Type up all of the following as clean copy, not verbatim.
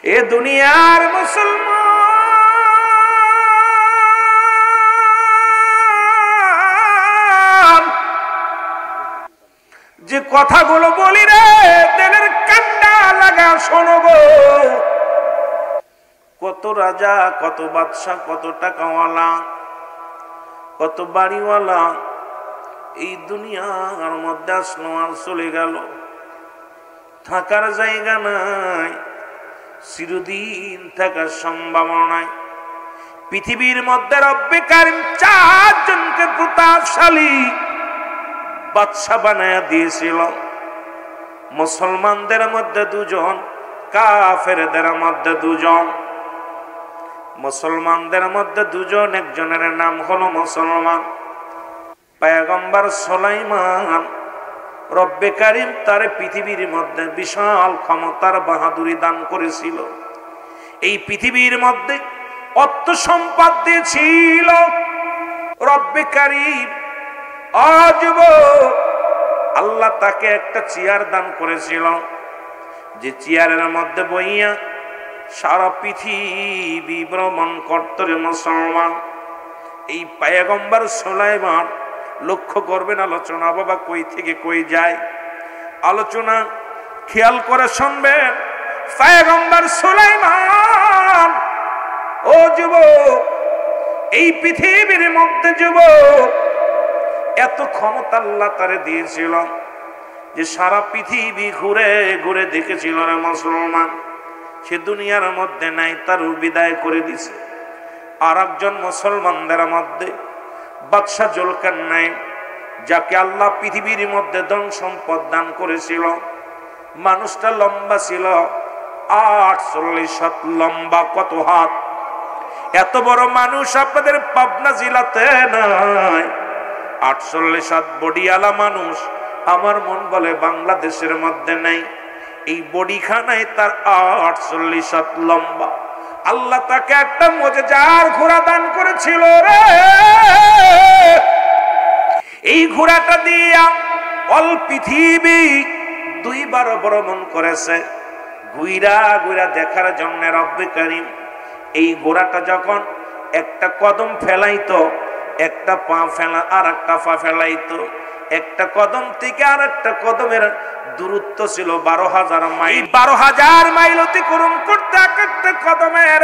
এ দুনিয়ার মুসলমান, যে কথাগুলো বলি রে দিলের কান্ডা লাগা শোনো গো। কত রাজা, কত বাদশা, কত টাকাওয়ালা, কত বাড়িওয়ালা এই দুনিয়ার মধ্যে আসলো আর চলে গেল, থাকার জায়গা নাই, চিরদিন থাকার সম্ভাবনা নাই। পৃথিবীর মধ্যে রব্বে কারিম চারজনকে প্রতাপশালী বাদশা বানায়া দিয়েছিল। মুসলমানদের মধ্যে দুজন, কাফেরদের মধ্যে দুজন। মুসলমানদের মধ্যে দুজন, একজনের নাম হলো মুসলমান পয়গম্বর সুলাইমান। রব্বে কারিম তার পৃথিবীর মধ্যে বিশাল ক্ষমতার বাহাদুরি দান করেছিল। এই পৃথিবীর মধ্যে অর্থ সম্পদ দিয়েছিল রব্বে কারিম। আজব আল্লাহ তাকে একটা চেয়ার দান করেছিল, যে চেয়ারের মধ্যে বইয়া সারা পৃথিবী ভ্রমণ করতে মুসলমান। এই পয়গম্বর সুলাইমান, লক্ষ্য করবেন আলোচনা বাবা কই থেকে কই যায়, আলোচনা খেয়াল করে শুনবেন। পয়গম্বর সুলাইমান, ও যুবক, এই পৃথিবীর মধ্যে যুবক এত ক্ষমতা আল্লাহ তারে দিয়েছিল যে সারা পৃথিবী ঘুরে ঘুরে দেখেছিল রে মুসলমান। সে দুনিয়ার মধ্যে নাই, তার বিদায় করে দিছে। আর একজন মুসলমানদের মধ্যে বাদশা জুলকারনাইন, যাকে আল্লাহ পৃথিবীর মধ্যে ধন সম্পদ দান করেছিল। মানুষটা লম্বা ছিল 48 হাত লম্বা। কত হাত? এত বড় মানুষ আপনাদের পাবনা জেলাতে নাই। 48 হাত বডিওয়ালা মানুষ আমার মন বলে বাংলাদেশের মধ্যে নাই। এই বডিখানায় তার 48 হাত লম্বা। আল্লাহ তাকে একটা মজেদার ঘোড়া দান করেছিল রে। এই ঘোড়াটা দিয়া অল পৃথিবী 2 বার ভ্রমণ করেছে, ঘুইরা ঘুইরা দেখার জন্য রব্বে কারিম। এই ঘোড়াটা যখন একটা কদম ফেলাইতো, একটা পা ফেলা আর একটা পা ফেলাইতো, একটা কদম থেকে আর একটা কদমের দূরত্ব ছিল 12,000 মাইল। 12,000 মাইল অতিক্রম করতে একটা কদমের।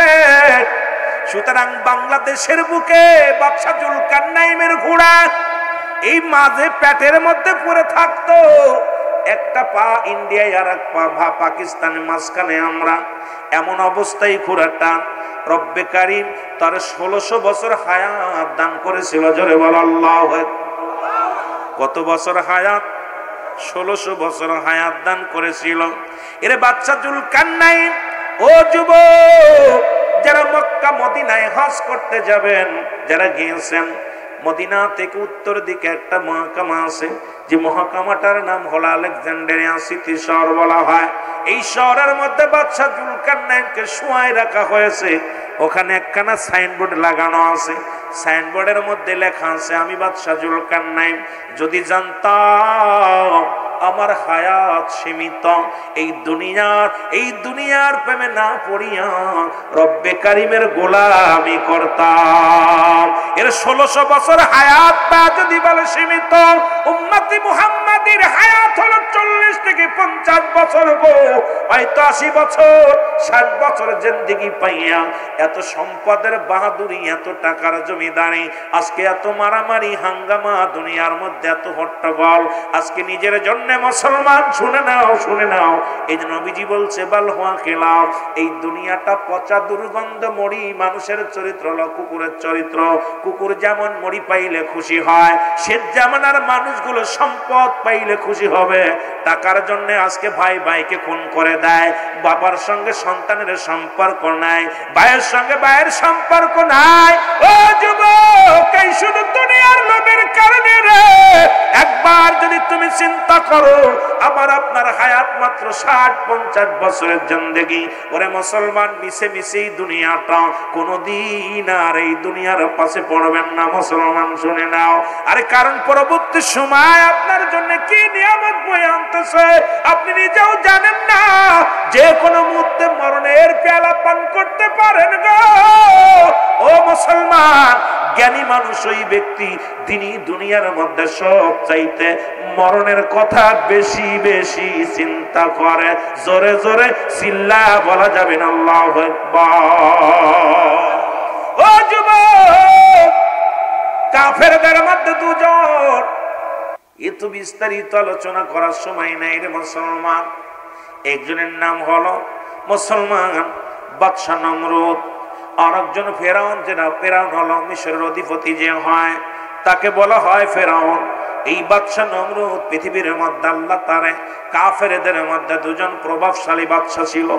সুতরাং বাংলাদেশের বুকে বাদশা জুলকারনাইনের ঘোড়া এই মাঝে পেটের মধ্যে পড়ে থাকতো, একটা পা ইন্ডিয়ায় আর এক পা পাকিস্তানের মাঝখানে আমরা। এমন অবস্থায় ঘোড়াটা রব্বে কারিম তার 1600 বছর হায়াত দান করেছিল। জোরে বল আল্লাহু আকবার। কত বছর হায়াত? 1600 বছর হায়াত দান করেছিল। এর বাদশা জুলকারনাইন, ও যুবক, যারা মক্কা মদিনায় হজ করতে যাবেন, যারা গিয়েছেন, মদিনা থেকে উত্তর দিকে একটা মহকামা আছে, যে মহকামাটার নাম হলো আলেকজান্ডারিয়া সিটি শহর বলা হয়। এই শহরের মধ্যে বাদশা জুলকারনাইনকে শুয়ায় রাখা হয়েছে। ওখানে একখানা সাইনবোর্ড লাগানো আছে, সাইনবোর্ডের মধ্যে লেখা আছে, আমি বাদশা জুলকারনাইন যদি জানতাম আমার হায়াত সীমিত, এই দুনিয়ার প্রেমে না পড়িয়া রব্বে কারিমের গোলামি করতাম। এর 1600 বছর হায়াতটা যদি বলে সীমিত, উম্মতি মুহাম্মাদির হায়াত হলো 40 থেকে 50 বছর গো। হয়তো 80 বছর 60 বছর জিন্দেগি পাইয়া এত সম্পদের বাহাদুরি, এত টাকার জমিদারি, আজকে এত মারামারি হাঙ্গামা, দুনিয়ার মধ্যে এত হট্টগোল। আজকে নিজের জন্য মুসলমান শুনে নাও, এই যে নবীজি বলছে বাল হুয়া খিলাফ, এই দুনিয়াটা পচা দুর্গন্ধ মরি। মানুষের চরিত্র হলো কুকুরের চরিত্র। কুকুর যেমন মরি পাইলে খুশি হয়, সে যেমন আর মানুষগুলো সম্পদ পাইলে খুশি হবে। টাকার জন্য আজকে ভাই ভাইকে খুন করে দেয়, বাবার সঙ্গে সন্তানের সম্পর্ক নাই, ভাইয়ের সঙ্গে ভাইয়ের সম্পর্ক নাই। ও যুবক, এই শুধু দুনিয়ার লোভের কারণে রে। একবার যদি তুমি চিন্তা করো, আমার আপনার হায়াত মাত্র 60-50 বছরের জিন্দেগি। ওরে মুসলমান, মিশে মিশেই দুনিয়াটা কোনদিন আর এই দুনিয়ার পাশে পড়বেন না মুসলমান, শুনে নাও। আরে কারণ পরবর্তী সময় আপনার জন্য কি নিয়ামত বয়ে আনতেছে আপনি নিজেও জানেন না। যে কোনো মুহূর্তে মরণের পান করতে পারেন গো ও মুসলমান, জ্ঞানী মানুষ ওই ব্যক্তি তিনি দুনিয়ার মধ্যে সব চাইতে মরণের কথা বেশি বেশি চিন্তা করে। জোরে জোরে চিল্লা বলা যাবে না আল্লাহু আকবার। ও যুবক, কাফেরদের মধ্যে দুজন, এ তো বিস্তারিত আলোচনা করার সময় নাই রে মুসলমান। একজনের নাম হলো মুসলমান বাদশা নমরুদ, আর একজন ফেরাউন, যেটা ফেরাউন হলো মিশরের অধিপতি যে হয় তাকে বলা হয় ফেরাউন। এই বাদশা নমরুদ পৃথিবীর মধ্যে আল্লাহ তারে কাফেরদের মধ্যে দুজন প্রভাবশালী বাদশা ছিল।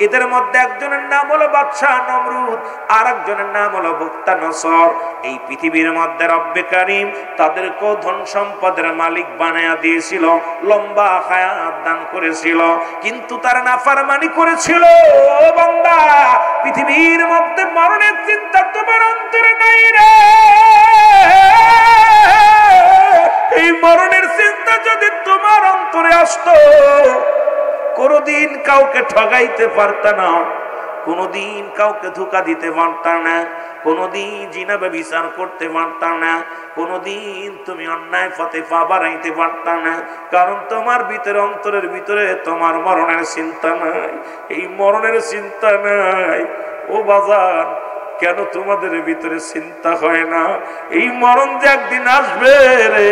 এদের মধ্যে একজনের নাম হলো বাদশা নমরুদ, আর একজনের নাম হলো বুখতানসর। এই পৃথিবীর মধ্যে রব্বে কারীম তাদেরকে ধন সম্পদের মালিক বানায়া দিয়েছিল, লম্বা হায়াত দান করেছিল, কিন্তু তারা নাফরমানি করেছিল। ও বান্দা, পৃথিবীর মধ্যে মরণের চিন্তা তোমার অন্তরে নাই রে। এই মরণের চিন্তা যদি তোমার অন্তরে আসতো, কোনদিন কাউকে ঠগাইতে পারত না, কোনদিন কাউকে ধোঁকা দিতে পারত না, কোনদিন জিনা ব্যভিচার করতে পারত না, কোনদিন তুমি অন্যায় পথে পা বাড়াইতে পারত না, কারণ তোমার ভিতরে অন্তরের ভিতরে তোমার মরণের চিন্তা নাই। এই মরণের চিন্তা নাই ও বাজার, কেন তোমাদের ভিতরে চিন্তা হয় না? এই মরণ যে একদিন আসবে রে,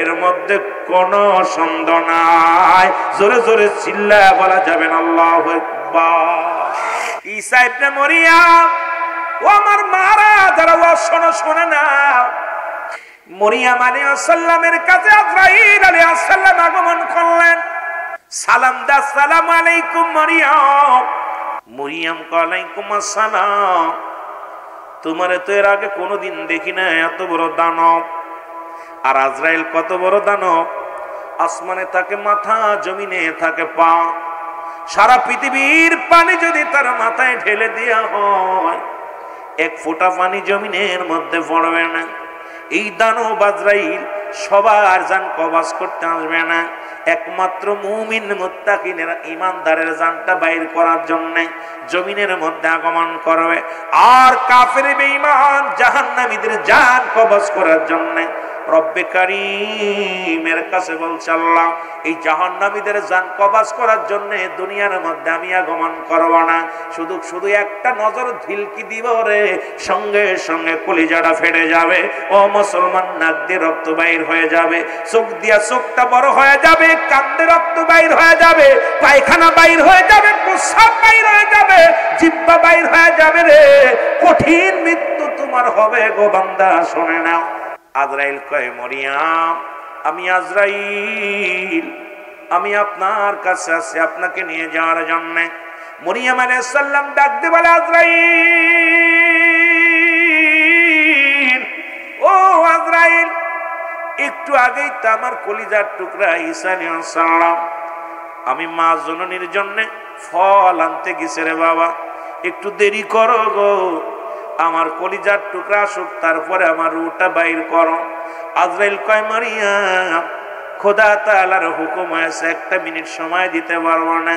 এর মধ্যে কোন সন্দেহ নাই। জোরে জোরে চিল্লা বলা যাবে না আল্লাহু আকবার। ঈসা ইবনে মরিয়ম, ও আমার মারা যারা শোনো, শোনে না, মরিয়ম আলাইহিস সালামের কাছে আজরাইল আলাইহিস সালাম আগমন করলেন। সালাম দা, আসসালামু আলাইকুম মরিয়ম। মরিয়ম ওয়ালাইকুম আসসালাম। তোমারে তো এর আগে কোনোদিন দেখি না এত বড় দানব। আর আজরাইল কত বড় দানব, আসমানে থাকে মাথা, জমিনে থাকে পা। সারা পৃথিবীর পানি যদি তার মাথায় ঢেলে দেওয়া হয়, এক ফোঁটা পানি জমিনের মধ্যে পড়বে না। এই দানব আজরাইল সবার জান কবজ করতে আসবে না, একমাত্র মুমিন মুত্তাকিনের ঈমানদারের জানটা বাইর করার জন্য জমিনের মধ্যে আগমন করবে। আর কাফের বেঈমান জাহান্নামীদের জান কবজ করার জন্য রব্বে কারীমের কাছে বলছে আল্লাহ, এই জাহান্নামীদের জান কবজ করার জন্য দুনিয়ার মধ্যে আমি আগমন করব না, শুধু শুধু একটা নজর ঢিলকি দিব রে, সঙ্গে সঙ্গে কলিজাটা ফেটে যাবে। ও মুসলমান, নাক দিয়ে রক্ত বাইর হয়ে যাবে, চোখ দিয়া চোখটা বড় হয়ে যাবে, কান্দে রক্ত বাইর হয়ে যাবে, পায়খানা বাইর হয়ে যাবে, প্রস্রাব বাইর হয়ে যাবে, জিহ্বা বাইর হয়ে যাবে রে। কঠিন মৃত্যু তোমার হবে গো বান্দা, শোনে নাও। আজরাইল কয়, মরিয়ম আমি আজরাইল, আমি আপনার কাছে আছি আপনাকে নিয়ে যাওয়ার জন্য। মরিয়ম আলাইহিস সালাম ডাক দিয়ে বলে, আজরাইল, ও আজরাইল, একটু আগেই তো আমার কলিজার টুকরা ঈসা আলাইহিস সালাম আমি মা জননীর জন্য ফল আনতে গেছে রে বাবা, একটু দেরি করো গো, আমার কলিজার টুকরা আসুক, তারপরে আমার রূহটা বাইর করো। আজরাইল কয়, মরিয়ম খোদা তাআলার হুকুম আছে, একটা মিনিট সময় দিতে পারবো না,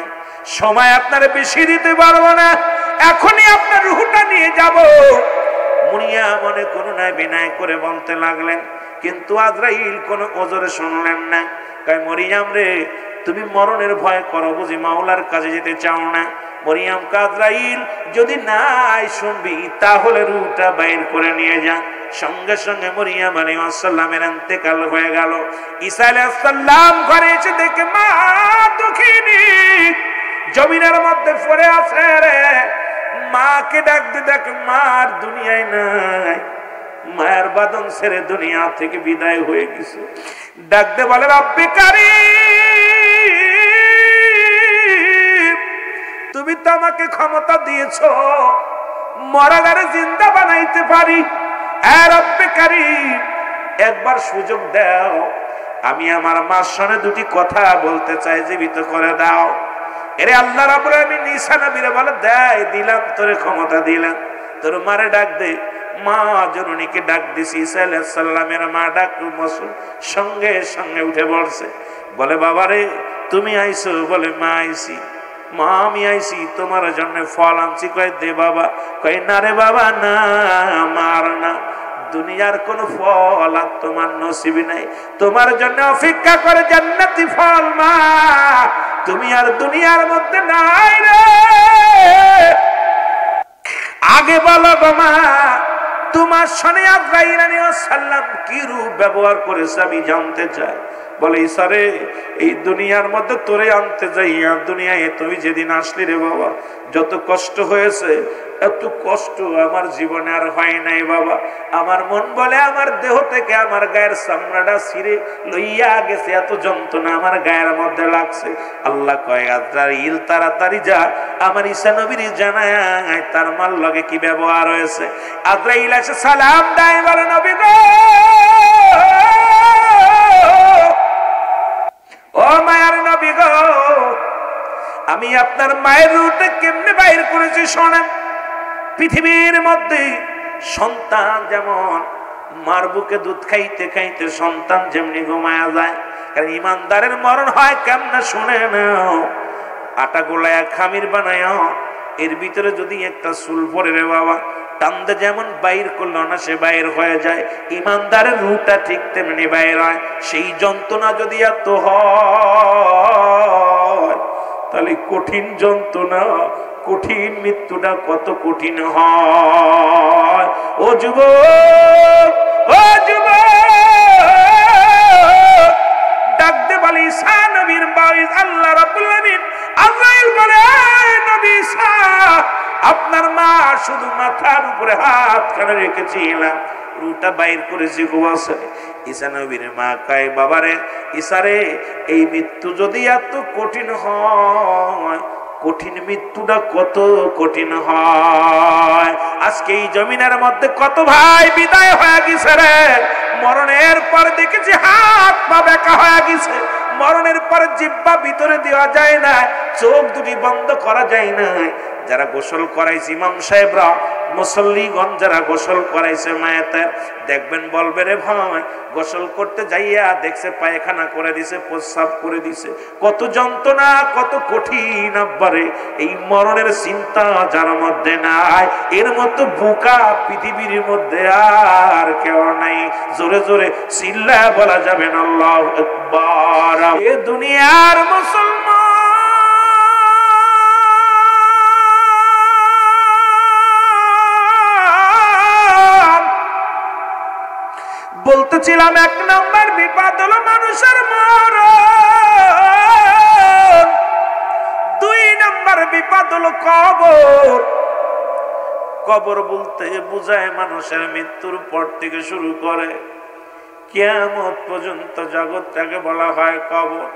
সময় আপনার বেশি দিতে পারবো না, এখনই আপনার রূহটা নিয়ে যাব। মরিয়ম মনে করুণায় বিনয় করে বলতে লাগলেন, কিন্তু আজরাইল কোনো ওজরে শুনলেন না। কয়, মরিয়ম রে, তুমি মরণের ভয় করো বুঝি, মাওলার কাছে যেতে চাও না? মরিয়ম আজরাইল যদি নাই শুনবি তাহলে রূহটা বাইর করে নিয়ে যা। সঙ্গে সঙ্গে মরিয়ম আলাইহিস সালামের ইন্তেকাল হয়ে গেল। ঈসা আলাইহিস সালাম ঘরে এসে দেখে মা দুঃখিনী জমিনের মধ্যে পড়ে আছে রে। মাকে ডাক দিয়ে দেখে মার দুনিয়ায় নাই, মায়ের বাদন ছেড়ে দুনিয়া থেকে বিদায় হয়ে গেছে। ডাক দিয়ে বলে, রব্বে কারীম, তুমি তো আমাকে ক্ষমতা দিয়েছো মরা গারে জিন্দা বানাইতে পারি, রব্বে কারীম একবার সুযোগ দাও, আমি আমার মার সঙ্গে দুটি কথা বলতে চাই, জীবিত করে দাও। এরে আল্লাহ রাব্বুল আলামিন ঈসা নবীরে বলে, দেয় দিলাম, তোরে ক্ষমতা দিলাম, তোর মারে ডাক দে। মা জননীকে ডাক দিছি, ঈসা আলাইহিস সালামের মা ডাক সঙ্গে সঙ্গে উঠে পড়ছে, বলে বাবারে তুমি আইছো? বলে মা আইছি। মা আমি আইছি তোমার জন্য ফল আনছি। কয় দে বাবা। কয় না রে বাবা না, আমার না, দুনিয়ার কোন ফল আর তোমার নসিবে নাই, তোমার জন্য অপেক্ষা করে জান্নাতি ফল মা, তুমি আর দুনিয়ার মধ্যে নাই রে। আগে বলো গো মা, তোমার সনে আজরাইল আলাইহিস সালাম কি রূপ ব্যবহার করেছে আমি জানতে চাই। বলে ঈসারে, এই দুনিয়ার মধ্যে তোরে আনতে যাইয়া দুনিয়ায় তুই যেদিন আসলি রে বাবা, যত কষ্ট হয়েছে এত কষ্ট আমার জীবনে আর হয় নাই বাবা। আমার মন বলে আমার দেহ থেকে আমার গায়ের চামড়াটা ছিঁড়ে লইয়া গেছে, এত যন্ত্রণা আমার গায়ের মধ্যে লাগছে। আল্লাহ কয় আজরাইল তাড়াতাড়ি যা আমার ঈসা নবীর জানায় তার মার লগে কি ব্যবহার হয়েছে। আজরাইল এসে সালাম দেয়, বলে নবী গো, ও মায়ের নবী গো, আমি আপনার মায়ের রূপটা কেমনে বাইর করেছি শোনেন। পৃথিবীর মধ্যে সন্তান যেমন মার বুকে দুধ খাইতে খাইতে সন্তান যেমনি ঘুমায়া যায়, কারণ ইমানদারের মরণ হয় কেমনে শুনে নাও। আটা গোলায় খামির বানায়, এর ভিতরে যদি একটা চুল পড়ে রে বাবা, টান্দে যেমন বাইর করলো না সে বাইর হয়ে যায়, ইমানদারের রূহটা ঠিক তেমনি বাইর হয়। সেই যন্ত্রণা যদি এত হয়, তাহলে কঠিন যন্ত্রণা, কঠিন মৃত্যুটা কত কঠিন হয়। ও যুবক, ও যুবক, ডাকতে বলে ঈসা নবীর বাড়ি আল্লাহ রাব্বুল আলামিন আজরাইল বলে, নবী ঈসা, আপনার মা শুধু মাথার উপরে হাত খানে রেখেছিলাম, রুটা বাইর করেছি গোবাসে। ঈসা নবীর মা কয়, বাবারে ঈসারে, এই মৃত্যু যদি এত কঠিন হয়, কঠিন মৃত্যুটা কত কঠিন হয়। আজকে এই জমিনের মধ্যে কত ভাই বিদায় হয়ে গেছে রে, মরণের পর দেখেছি হাত পা বেঁকা হয়ে গেছে, মরণের পর জিহ্বা ভিতরে দেওয়া যায় না, চোখ দুটি বন্ধ করা যায় না। যারা গোসল করাইছে ইমাম সাহেবরা, মুসল্লিগণ যারা গোসল করাইছে মায়েতে, দেখবেন বলবে রে ভাই, গোসল করতে যাইয়া দেখছে পায়খানা করে দিছে, প্রস্রাব করে দিছে, কত যন্ত্রণা, কত কঠিন। আব্বারে, এই মরণের চিন্তা যার মধ্যে নাই, এর মতো বোকা পৃথিবীর মধ্যে আর কেউ নাই। জোরে জোরে চিল্লা বলা যাবে না আল্লাহু আকবার। এ দুনিয়ার মুসলমান বলতেছিলাম, এক নম্বর বিপদ হলো মানুষের মরণ, দুই নম্বর বিপদ হলো কবর। কবর বলতে বুঝায় মানুষের মৃত্যুর পর থেকে শুরু করে কিয়ামত পর্যন্ত জগৎটাকে বলা হয় কবর।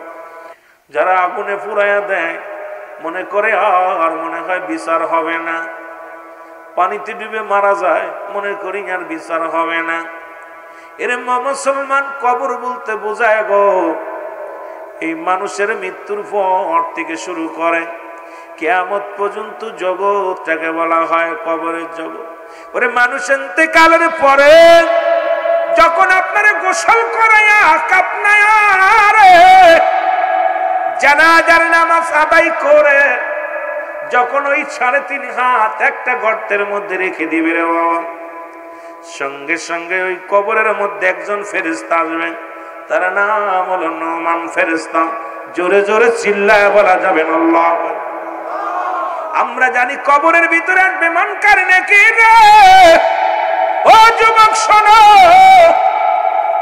যারা আগুনে পুড়াইয়া দেয় মনে করে আর মনে হয় বিচার হবে না, পানিতে ডুবে মারা যায় মনে করি আর বিচার হবে না। এরে মুসলমান, কবর বলতে বোঝায় গো এই মানুষের মৃত্যুর পর থেকে শুরু করে কিয়ামত পর্যন্ত জগৎটাকে বলা হয় কবরের জগৎ। ওরে মানুষ ইন্তেকালের পরে যখন আপনারে গোসল করাইয়া কাপনায়া রে জানাজার নামাজ আদায় করে যখন ওই 3.5 হাত একটা গর্তের মধ্যে রেখে দিবে রে বাবা, সঙ্গে সঙ্গে ওই কবরের মধ্যে একজন ফেরেশতা আসবে, তার নাম হলো নোমান ফেরেশতা। জোরে জোরে চিল্লায় বলা যাবে না আল্লাহু আকবার। আমরা জানি কবরের ভিতরে আসবে মুনকার নাকির। ও যুবক শোনো,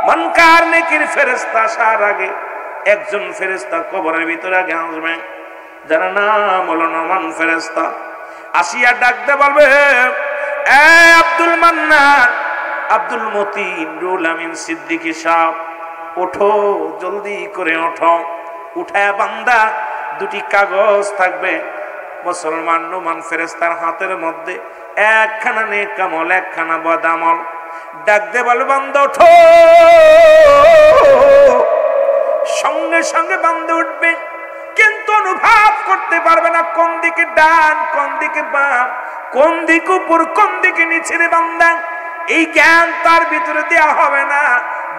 মুনকার নাকির ফেরেশতা আসার আগে একজন ফেরেশতা কবরের ভিতরে আগে আসবে, যার নাম হলো নোমান ফেরেশতা। আসিয়া ডাকতে বলবে, এ আব্দুল মান্নান, আব্দুল মতিন, রুল আমিন সিদ্দিকী সাহেব, ওঠো, জলদি করে ওঠো। উঠায়া বান্দা দুটি কাগজ থাকবে, মুসলমান নোমান ফেরেশতার হাতের মধ্যে একখানা নেক আমল, একখানা বদ আমল। ডাকতে বলবে, বান্দা ওঠো। সঙ্গে সঙ্গে বান্দা উঠবে, কিন্তু অনুভব করতে পারবে না কোন দিকে ডান, কোন দিকে বাম, কোন দিকে উপর, কোন দিকে নিচে রে বান্দা। এই জ্ঞান তার ভিতরে দেওয়া হবে না।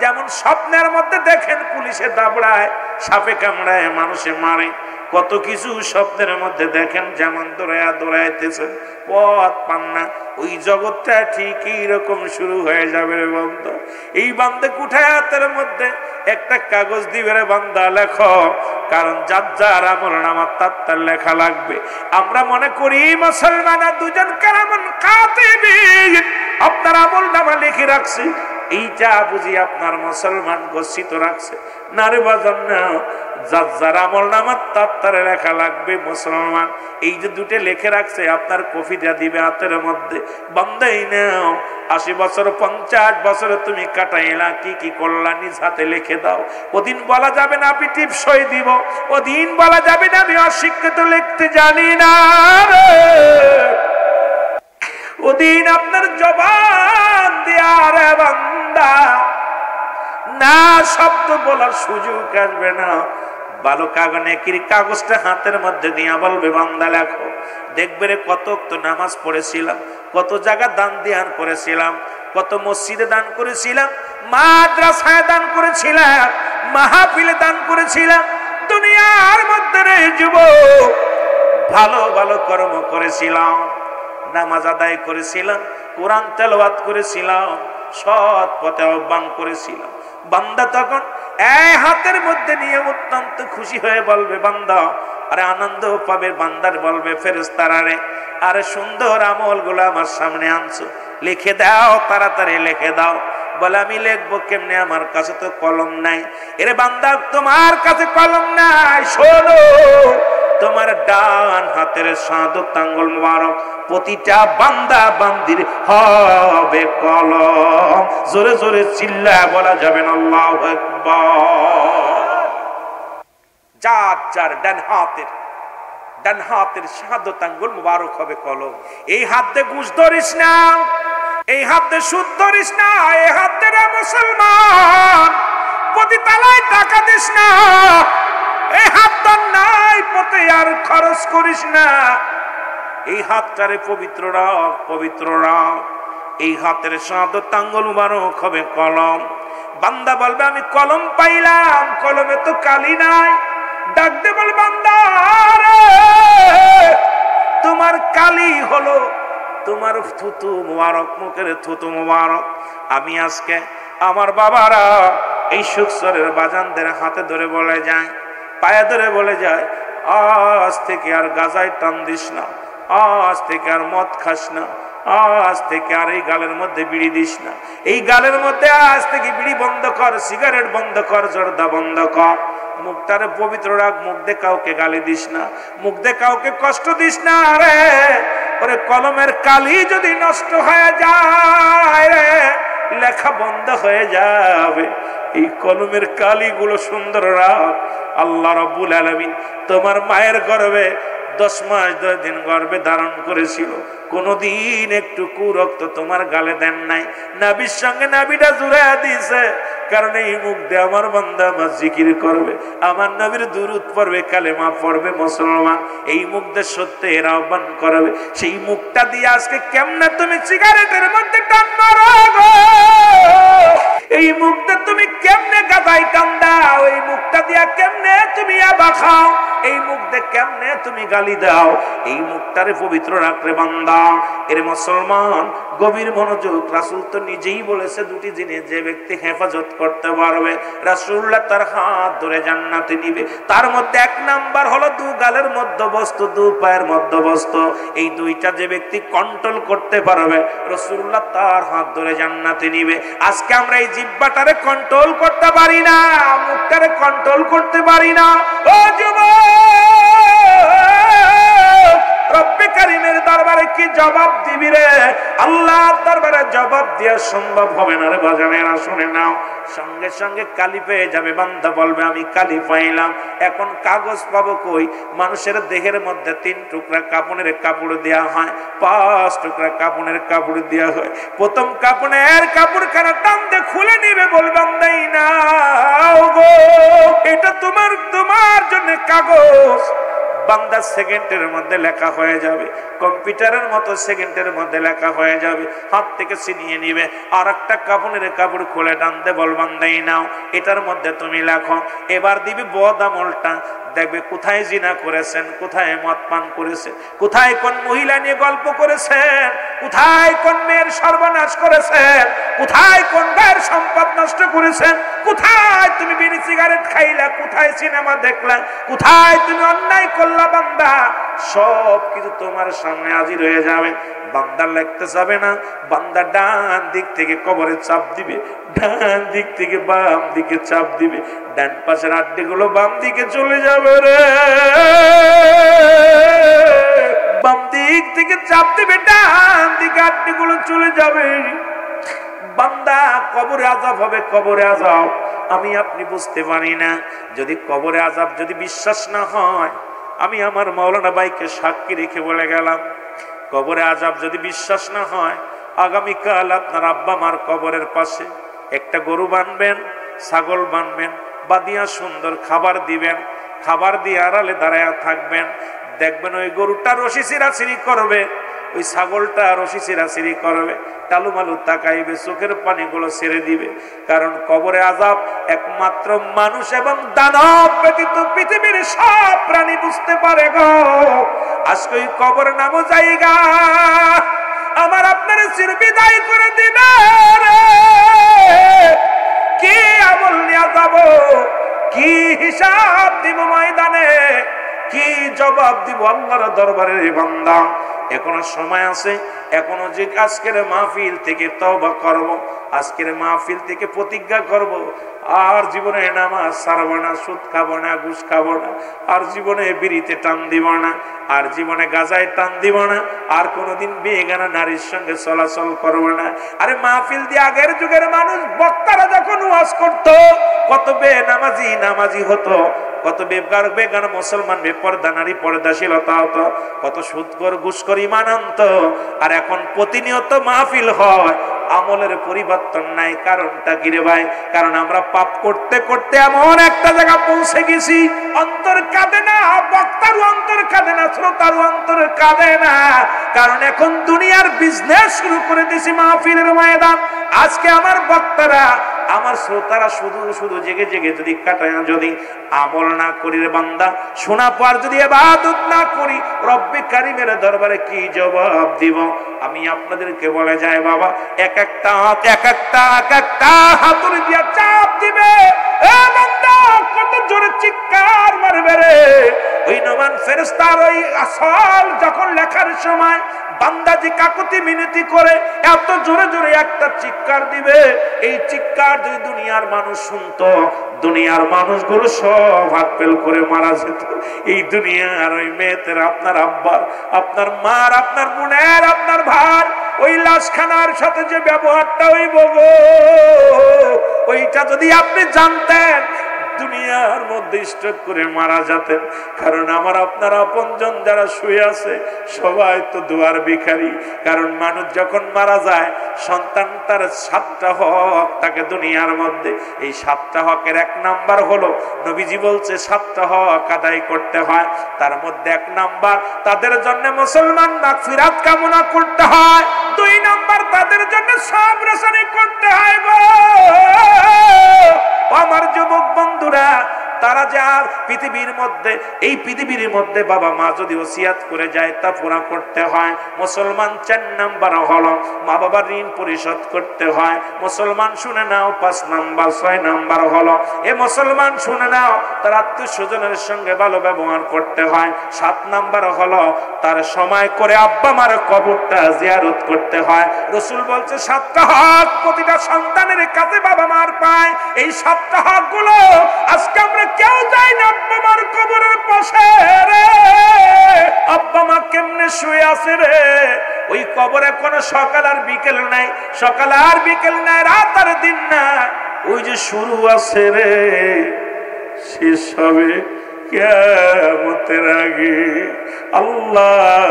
যেমন স্বপ্নের মধ্যে দেখেন পুলিশে দাবড়ায়, সাপে কামড়ায়, মানুষে মারে, কত কিছু স্বপ্নের মধ্যে দেখেন, যেমন দৌড়াইতেছেন, পথ পান না, ওই জগৎটা ঠিক এইরকম শুরু হয়ে যাবে রে বান্দা। এই বান্দে কুঠায়াতের মধ্যে একটা কাগজ দিবে রে বান্দা, লেখো, কারণ যার যার আমল নামা তার লেখা লাগবে। আমরা মনে করি মুসলমানা দুজন কারামান কাতিবিন আপনার আমল নামা লিখে রাখছে, এইটা বুঝি আপনার মুসলমান গচ্ছিত রাখছে না রে বাজান, না। যার যার আমল নামা তার লেখা লাগবে মুসলমান। এই যে দুটো লিখে রাখছে আপনার কফিটা দিবে হাতের মধ্যে, বান্দাই নাও 80 বছর 50 বছরে তুমি কাটাইলা, কি কি করলা নিজ হাতে লিখে দাও। ওদিন বলা যাবে না আমি টিপসই দিব, ওদিন বলা যাবে না আমি অশিক্ষিত লিখতে জানি না, ওদিন আপনার জবান দিয়া রে বান্দা না শব্দ বলার সুযোগ আসবে না। ভালো কাগজটা হাতের মধ্যে দিয়া বলবে, বান্দা লেখো। দেখবে রে কত তো নামাজ পড়েছিলাম, কত জায়গা দান দিয়ান করেছিলাম, কত মসজিদে দান করেছিলাম, মাদ্রাসায় দান করেছিলাম, মাহফিলে দান করেছিলাম। দুনিয়ার মধ্যে রে যুবক ভালো ভালো কর্ম করেছিলাম, নামাজ আদায় করেছিলাম, কোরআন তেলাওয়াত করেছিলাম, সৎ পথে আহ্বান করেছিলাম। বান্দা তখন এই হাতের মধ্যে নিয়ে অত্যন্ত খুশি হয়ে বলবে, বান্দা আরে আনন্দ পাবে। বান্দার বলবে ফেরেশতারা, রে আরে সুন্দর আমল গুলো আমার সামনে আনছো, লিখে দাও, তাড়াতাড়ি লিখে দাও। বলে আমি লিখবো কেমনে, আমার কাছে তো কলম নাই। এরে বান্দা তোমার কাছে কলম নাই, শোনো, তোমার ডান হাতের শাহাদাত আঙ্গুল মুবারক প্রতিটা বান্দা বান্দির হবে কলম। জোরে জোরে চিল্লায় বলা যাবে না আল্লাহু আকবার। যার যার ডান হাতের শাহাদাত আঙ্গুল মুবারক হবে কলম। এই হাত দিয়ে ঘুষ ধরিস না, এই হাত দিয়ে সুদ ধরিস না, এই হাত দিয়ে মুসলমান প্রতি তালায় টাকা দিস না, এই হাতটা নাই পথে আর খরচ করিস না। এই হাতটারে পবিত্র রাখ, পবিত্র রাখ। এই হাতের শাহাদাত আঙ্গুল মুবারক হবে কলম। বান্দা বলবে আমি কলম পাইলাম, কলমে তো কালি নাই। ডাক দে বল, বান্দা রে তোমার কালি হলো তোমার থুতু মুবারক, মুখের থুতু মুবারক। আমি আজকে আমার বাবারা এই সুখসরের বাজানদের হাতে ধরে বলে যায়, পায়ে ধরে বলে যায়, আজ থেকে আর গাজায় টান দিস না, আজ থেকে আর মদ খাস না, আজ থেকে আর এই গালের মধ্যে বিড়ি দিস না, এই গালের মধ্যে আজ থেকে বিড়ি বন্ধ কর, সিগারেট বন্ধ কর, জর্দা বন্ধ কর। মুখটারে পবিত্র রাখ, মুখ দিয়ে কাউকে গালি দিস না, মুখ দিয়ে কাউকে কষ্ট দিস না রে। ওরে কলমের কালি যদি নষ্ট হয়ে যায় রে, লেখা বন্ধ হয়ে যাবে। এই কলমের কালিগুলো সুন্দর রাখ। আল্লাহ রাব্বুল আলামিন তোমার মায়ের গর্ভে 10 মাস 10 দিন গর্ভে ধারণ করেছিল, কোনদিন একটু কুরক্ত তোমার গালে দেন নাই। নাবির সঙ্গে নাবিটা জুড়াইয়া দিয়েছে, কারণ এই মুখ দিয়ে আমার বান্দা আমার জিকির করবে, আমার নবীর দুরূদ পড়বে, কালেমা পড়বে মুসলমান। এই মুখ দিয়ে সত্যের আহ্বান করবে। সেই মুখটা দিয়ে আজকে কেমনে তুমি সিগারেটের মধ্যে টান মারো গো, এই মুখটা তুমি কেমনে গাদাই টান দাও, এই মুখটা দিয়া কেমনে তুমি আবা খাও, এই মুখ দিয়ে কেমনে তুমি গালি দাও। এই মুখটারে পবিত্র রাখলে বান্দা। এর মুসলমান গভীর মনোযোগ। রাসূল তো নিজেই বলেছে দুটি জিনিস যে ব্যক্তি হেফাজত করতে পারবে, রাসূলুল্লাহ তার হাত ধরে জান্নাতে নিবে। তার মধ্যে 1 নাম্বার হলো 2 গালের মধ্যবস্তু, 2 পায়ের মধ্যবস্তু। এই দুইটা যে ব্যক্তি কন্ট্রোল করতে পারবে, রাসূলুল্লাহ তার হাত ধরে জান্নাতে নিবে। আজকে আমরা এই জিহ্বাটারে কন্ট্রোল করতে পারি না, মুখটারে কন্ট্রোল করতে পারি না। ও যুবক, রব্বে কারীমের দরবারে কি জবাব দিবি রে? আল্লাহর দরবারে জবাব দেওয়া সম্ভব হবে না রে বাজানেরা, শুনে নাও। সঙ্গে সঙ্গে কালি পেয়ে যাবে। বান্দা বলবে আমি কালি পাইলাম, এখন কাগজ পাবো কই? মানুষের দেহের মধ্যে 3 টুকরা কাপড়ের কাপড় দেওয়া হয়, 5 টুকরা কাপড়ের কাপড় দেওয়া হয়। প্রথম কাপড়ের কাপড়খানা টান দিয়ে খুলে নিবে, বলবে বান্দাই না গো, এটা তোমার জন্য কাগজ। বান্দা সেকেন্ডের মধ্যে লেখা হয়ে যাবে, কম্পিউটারের মতো সেকেন্ডের মধ্যে লেখা হয়ে যাবে। হাত থেকে ছিনিয়ে নিবে, আর একটা কাপড়ের কাপড় খুলে টানতে বল, বান্দাই নাও এটার মধ্যে তুমি লেখো। এবার দিবি বদ আমলটা, দেখবে কোথায় জিনা করেছেন, কোথায় মদ পান করেছেন, কোথায় কোন মহিলা নিয়ে গল্প করেছেন, কোথায় কোন মেয়ের সর্বনাশ করেছেন, কোথায় কোন গায়ের সম্পদ নষ্ট করেছেন, কোথায় তুমি বিড়ি সিগারেট খাইলা, কোথায় সিনেমা দেখলা, কোথায় তুমি অন্যায় করলা। বান্দা সব কিছু তোমার সামনে হাজির হয়ে যাবে। বান্দা লিখতে যাবে না, বান্দা ডান দিক থেকে কবরে চাপ দিবে, ডান দিক থেকে বাম দিকে চাপ দিবে, ডান পাশের আড্ডিগুলো বাম দিকে চলে যাবে রে, বাম দিক থেকে চাপ দিবে, ডান দিকে আড্ডিগুলো চলে যাবে। বান্দা কবরে আযাব হবে, কবরে আযাব আমি আপনি বুঝতে পারি না। যদি কবরে আযাব যদি বিশ্বাস না হয়, আমি আমার মাওলানা ভাইকে সাক্ষী রেখে বলে গেলাম, কবরে আযাব যদি বিশ্বাস না হয়, আগামীকাল আপনার আব্বা মার কবরের পাশে একটা গরু বানবেন, ছাগল বানবেন, বাদিয়া সুন্দর খাবার দিবেন, খাবার দিয়ে আড়ালে দাঁড়ায় থাকবেন। দেখবেন ওই গরুটা রশি ছিঁড়াছিঁড়ি করবে, ওই ছাগলটা রশি ছিঁড়াছিঁড়ি করবে, টালুমালু তাকাইবে, চোখের পানিগুলো ছেড়ে দিবে। কারণ কবরে আযাব একমাত্র মানুষ এবং দানব ব্যতীত পৃথিবীর সব প্রাণী বুঝতে পারে গো। আজকে ওই কবর নামও জায়গা আমার আপনার চিরবিদায় করে দিবে রে। কি আমল নিয়ে যাব, কি হিসাব দিব ময়দানে, কি জবাব দিব আল্লাহর দরবারে। বান্দা এখনো সময় আছে, এখনো যে আজকের মাহফিল থেকে তওবা করব, আজকের মাহফিল থেকে প্রতিজ্ঞা করব, আর জীবনে নামাজ ছাড়বো না, সুদ খাবো না, ঘুষ খাবো না, আর জীবনে বিড়িতে টান দিব না, আর জীবনে গাঁজায় টান দিব না, আর কোনোদিন বেগানা নারীর সঙ্গে চলাচল করবো না। আরে মাহফিল দিয়ে আগের যুগের মানুষ বক্তারা যখন ওয়াজ করতো, কত বেনামাজি নামাজি হতো, কত বেগান মুসলমান বেপরদা নারী পর্দাশীলতা হতো, কত সুদখোর ঘুষখোর ঈমান আনতো। আর এখন প্রতিনিয়ত মাহফিল হয়, আমলের পরিবর্তন নাই। কারণটা কি রে ভাই? কারণ আমরা পাপ করতে করতে এমন একটা জায়গা পৌঁছে গেছি, অন্তর কাঁদে না, বক্তারও অন্তর কাঁদে না, শ্রোতারও অন্তর কাঁদে না। কারণ এখন দুনিয়ার বিজনেস শুরু করে দিয়েছি মাহফিলের ময়দান। আজকে আমার বক্তারা, আমার শ্রোতারা শুধু শুধু জেগে জেগে যদি কাটায়, যদি আমল না করি রে বান্দা, শোনা পর যদি ইবাদত না করি, রব্বে কারীমের দরবারে কি জবাব দিব? আমি আপনাদেরকে বলে যাই বাবা, এক একটা হাতুড়ি দিয়া চাপ দিবে, এ বান্দা কত জোরে চিৎকার মারবে রে। ওই নমান ফেরেশতার ওই আসল যখন লেখার সময় বান্দা যে কাকুতি মিনতি করে এত জোরে জোরে একটা চিৎকার দিবে, এই চিৎকার যদি দুনিয়ার মানুষ শুনতো, দুনিয়ার মানুষগুলো সব হাত পেল করে মারা যেত। এই দুনিয়ার ওই মেয়েদের, আপনার আব্বার, আপনার মার, আপনার বোনের, আপনার ভাই, ওই লাশখানার সাথে যে ব্যবহারটা হইব গো, ওইটা যদি আপনি জানতেন, দুনিয়ার মধ্যে স্ট্রোক করে মারা যেতেন। কারণ আমার আপনার আপনজন যারা শুয়ে আছে সবাই তো দুয়ার ভিখারি। কারণ মানুষ যখন মারা যায়, সন্তান তার 7টা হক তাকে দুনিয়ার মধ্যে, এই 7টা হকের 1 নাম্বার হলো, নবীজি বলছে 7টা হক আদায় করতে হয়। তার মধ্যে 1 নাম্বার তাদের জন্য মুসলমান মাগফিরাত কামনা করতে হয়, 2 নাম্বার তাদের জন্য সবর রেশানি করতে হয় গো। আমার যুবক বন্ধুরা, তারা যা পৃথিবীর মধ্যে, এই পৃথিবীর মধ্যে বাবা মা যদি ওসিয়াত করে যায় তা পুরা করতে হয়। মুসলমান 4 নাম্বার হলো মা বাবার ঋণ পরিশোধ করতে হয়। মুসলমান শুনে নাও 5 নাম্বার, 6 নাম্বার হলো, এ মুসলমান শুনে নাও, তার আত্মীয় স্বজনের সঙ্গে ভালো ব্যবহার করতে হয়। 7 নাম্বার হলো তার সময় করে আব্বা মার কবরটা জিয়ারত করতে হয়। রাসূল বলছে 7টা হক প্রতিটা সন্তানের কাছে বাবা মার পায়। এই 7টা হক গুলো আজকে আমরা কেউ যাই না আব্বা মার কবরের পাশে রে। আব্বা মা কেমনে শুয়ে আছে রে? ওই কবরে কোনো সকাল আর বিকেল নাই, সকাল আর বিকেল নাই, রাত আর দিন না, ওই যে শুরু আছে রে, শেষ হবে কিয়ামতের আগে। আল্লাহ,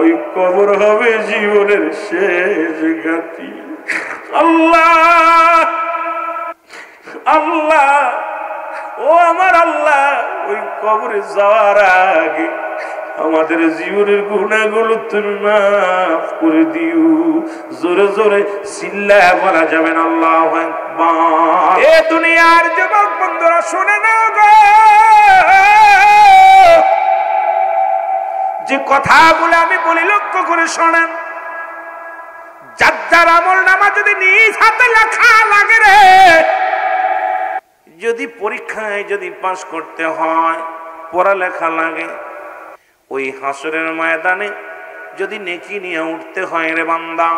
ওই কবর হবে জীবনের শেষ ঘাটি। আল্লাহ আল্লাহ, ও আমার আল্লাহ, ওই কবরে যাওয়ার আগে আমাদের জীবনের গুনাহগুলো তুমি মাফ করে দিও। জোরে জোরে চিল্লায় বলা যাবে না আল্লাহু আকবার। এ দুনিয়ার যুবক বন্ধুরা শুনে নাও গো, যে কথাগুলো আমি বলি লক্ষ্য করে শোনেন। যার যার আমল নামা যদি নিজ হাতে লেখা লাগে রে, যদি পরীক্ষায় যদি পাশ করতে হয়, পড়ালেখা লাগে, ওই হাসরের ময়দানে যদি নেকি নিয়ে উঠতে হয় রে বান্দা,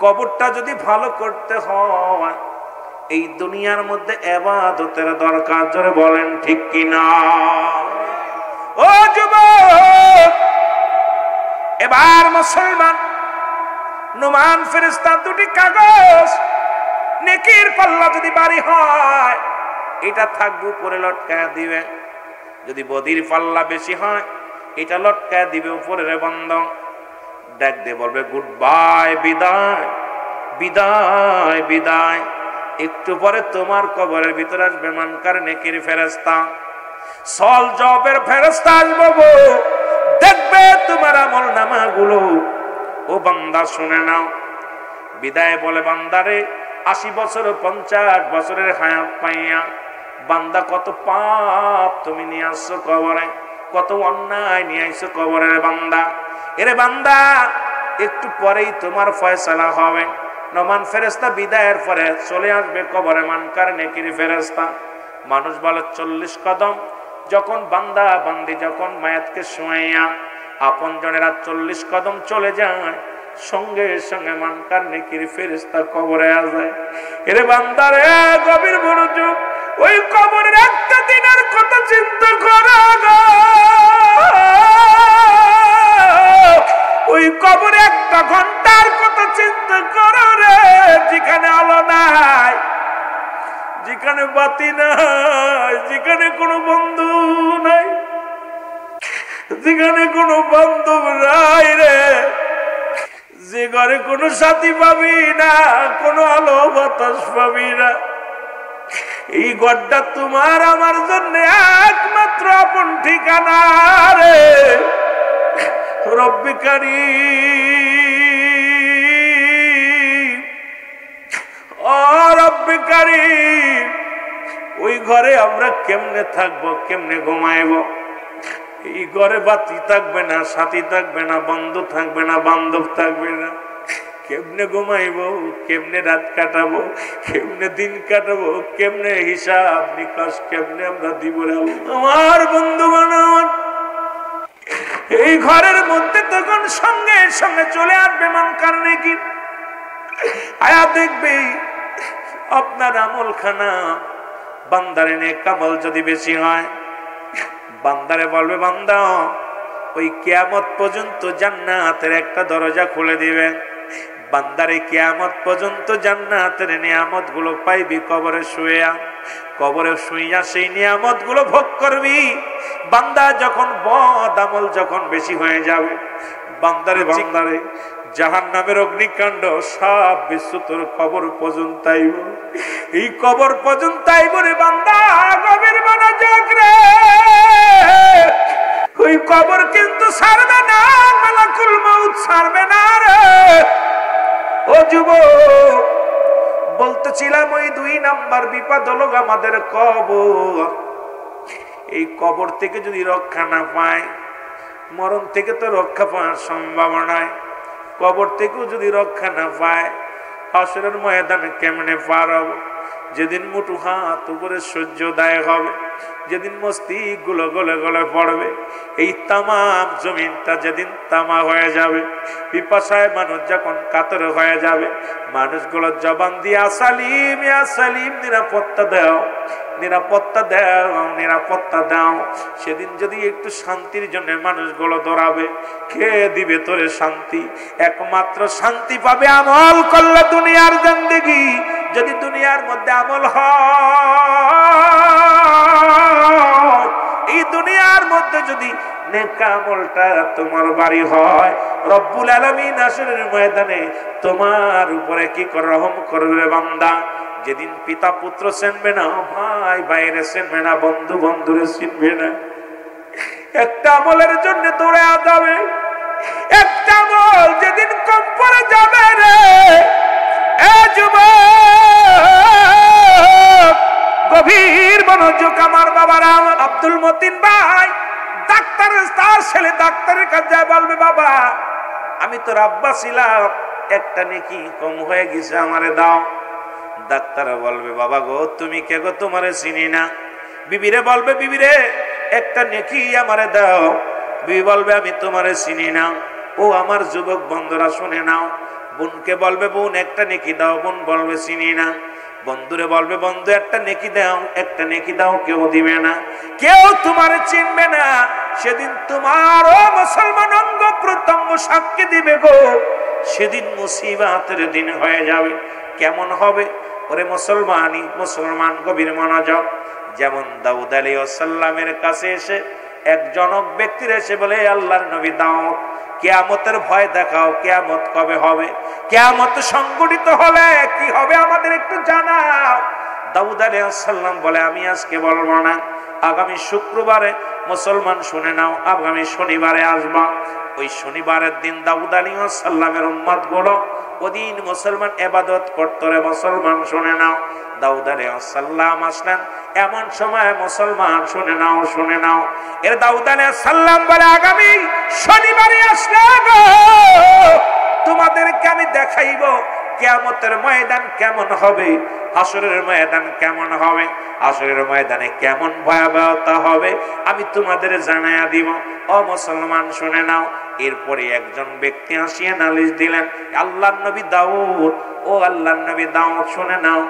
কবরটা যদি ভালো করতে হয়, এই দুনিয়ার মধ্যে ইবাদতের দরকার। জোরে বলেন ঠিক কিনা? ও যুবক, এবার মুসলমান নুমান ফেরেশতা দুটি কাগজ, নেকির পাল্লা যদি ভারী হয় এটা থাকবে উপরে লটকায় দিবে, যদি বদির পাল্লা বেশি হয় এটা লটকায় দিবে উপরে রে বন্ধ। ডাক দিয়ে বলবে গুড বাই, বিদায় বিদায় বিদায়। একটু পরে তোমার কবরের ভিতরে আসবে মানকার নেকির ফেরেশতা, সল জবের ফেরেশতা আসবে, দেখবে তোমার আমল নামাগুলো। ও বান্দা শুনে নাও, বিদায় বলে বান্দারে 80 বছর 50 বছরের হায়াত পাইয়া বান্দা কত পাপ তুমি নিয়ে আসছো কবরে, কত অন্যায় নিয়ে আসছো কবরের বান্দা। এরে বান্দা, একটু পরেই তোমার ফয়সালা হবে। নমান ফেরেশতা বিদায়ের পরে চলে আসবে কবরে মানকার নেকির ফেরেশতা। মানুষ বলে 40 কদম। যখন বান্দা বান্দি যখন মায়াতকে শোয়াইয়া আপন জনেরা 40 কদম চলে যায়, সঙ্গে সঙ্গে মানকার নেকির ফেরেশতা কবরে আসে। এরে বান্দারে গভীর মনোযোগ, ওই কবরের একটা দিনের কথা চিন্তা করো গো। ওই কবরে একটা ঘন্টার কথা চিন্তা করো রে, যেখানে আলো নাই, যেখানে বাতি নাই, যেখানে কোনো বন্ধু নাই, যেখানে কোনো বান্ধব নাই রে, যে ঘরে কোনো সাথী পাবি না, কোনো আলো বাতাস পাবি না। এই ঘরটা তোমার আমার জন্য একমাত্র আপন ঠিকানা রে। রব্বি কারীম, ও রব্বি কারীম, ওই ঘরে আমরা কেমনে থাকবো, কেমনে ঘুমাইব? এই ঘরে বাতি থাকবে না, সাথী থাকবে না, বন্ধু থাকবে না, বান্ধব থাকবে না। কেমনে ঘুমাইব, কেমনে রাত কাটাবো, কেমনে দিন কাটাবো, কেমনে হিসাব নিকাশ কেমনে আমরা দিব? আমার বন্ধু বানান, এই ঘরের মধ্যে তখন সঙ্গে সঙ্গে চলে আসবে মানকার নেকি। আয়া দেখবে আপনার আমল খানা বান্দারে নেক আমল যদি বেশি হয়, বান্দারে বলবে বান্দা ওই কিয়ামত পর্যন্ত জান্নাতের একটা দরজা খুলে দিবে। বান্দারে কিয়ামত পর্যন্ত জান্নাতের নিয়ামত গুলো পাইবি কবরে শুইয়া। কবরে শুইয়া সেই নিয়ামত গুলো ভোগ করবি। বান্দা যখন বদ আমল যখন বেশি হয়ে যাবে, বান্দারে বান্দারে জাহান্নামের অগ্নিকাণ্ড সব বিশ্ব তোর কবর পর্যন্ত আইব। এই কবর পর্যন্ত আইব রে বান্দা, গভীর মনোযোগ রে। ওই কবর কিন্তু ছাড়বে না, মালাকুল মউত ছাড়বে না রে। ও যুবক, বলতেছিলাম ওই 2 নাম্বার বিপদ হলো আমাদের কবর। এই কবর থেকে যদি রক্ষা না পায়, মরণ থেকে তো রক্ষা পাওয়ার সম্ভাবনায়, কবর থেকেও যদি রক্ষা না পায়, হাসরের ময়দানে কেমনে পার হব? যেদিন মুঠু হাত উপরে সূর্যোদয় হবে, যেদিন মস্তিষ্ক গুলো গলে গলে পড়বে, এই তামাম জমিনটা যেদিন তামা হয়ে যাবে, পিপাসায় মানুষ যখন কাতর হয়ে যাবে, মানুষগুলো জবান দিয়ে আসালিম ইয়া সালিম, নিরাপত্তা দাও, নিরাপত্তা দাও, নিরাপত্তা দাও। সেদিন যদি একটু শান্তির জন্য মানুষগুলো দৌড়াবে, কে দিবে তোরে শান্তি? একমাত্র শান্তি পাবে আমল করলে দুনিয়ার জিন্দেগি। যদি দুনিয়ার মধ্যে আমল হয়, এই দুনিয়ার মধ্যে যদি নেক আমলটা তোমার বাড়ি হয়, রব্বুল আলামিন হাসরের ময়দানে তোমার উপরে কি করে রহম করবে বান্দা। যেদিন পিতা পুত্র চিনবে না, ভাই ভাইরে চিনবে না, বন্ধু বন্ধুরে চিনবে না। একটা আমলের জন্য দৌড়ে যাবে, একটা আমল যেদিন কম পড়ে যাবে রে যুবক, গভীর মনোযোগ আমার বাবারা। আব্দুল মতিন ভাই ডাক্তার, তার ছেলে ডাক্তারের কাছে বলবে, বাবা আমি তো আব্বা ছিলাম, একটা নেকি কম হয়ে গেছে, আমারে দাও। ডাক্তার বলবে, বাবা গো তুমি কে গো, তোমারে চিনি না। বিবিরে বলবে, বিবিরে একটা নেকি আমারে দাও। বিবি বলবে, আমি তোমারে চিনি না। ও আমার যুবক বন্ধুরা শুনে নাও। বোনকে বলবে, বোন একটা নেকি দাও। বোন বলবে, চিনি না। বন্ধুরে বলবে, বন্ধু একটা নেকি দাও, একটা নেকি দাও। কেউ দিবে না, কেউ তোমারে চিনবে না। সেদিন তোমার ও মুসলমান অঙ্গ প্রত্যঙ্গ সাক্ষী দিবে গো, সেদিন মুসিবতের দিন হয়ে যাবে। কেমন হবে ওরে মুসলমানই মুসলমান, গভীর মনোযোগ। যেমন দাউদ আলাইহিস সালামের কাছে এসে এক জনক ব্যক্তির এসে বলে, আল্লাহর নবী দাউদ, কিয়ামতের ভয় দেখাও, কিয়ামত কবে হবে, কিয়ামত সংঘটিত হলে কি হবে আমাদের একটু জানাও। দাউদ আলাইহিস সালাম বলে, আমি আজকে বলবো না, আগামী শুক্রবারে মুসলমান শুনে নাও, আগামী শনিবারে আসবা। ওই শনিবারের দিন দাউদ আলাইহিস সালামের উম্মত গুলো ওদিন মুসলমান ইবাদত করতে রে, মুসলমান শুনে নাও। দাউদ আলাইহিস সালাম আসলেন এমন সময়, মুসলমান শুনে নাও, শুনে নাও। এর দাউদ আলাইহিস সালাম বলে, আগামী শনিবারে আসলে গো তোমাদেরকে আমি দেখাইব কিয়ামতের ময়দান কেমন হবে, হাসরের ময়দান কেমন হবে, হাসরের ময়দানে কেমন ভয়াবহতা হবে আমি তোমাদের জানাইয়া দিব। ও মুসলমান শুনে নাও। এরপরে একজন ব্যক্তি আসিয়া নালিশ দিলেন, আল্লাহর নবী দাউদ, ও আল্লাহর নবী দাউদ শুনে নাও,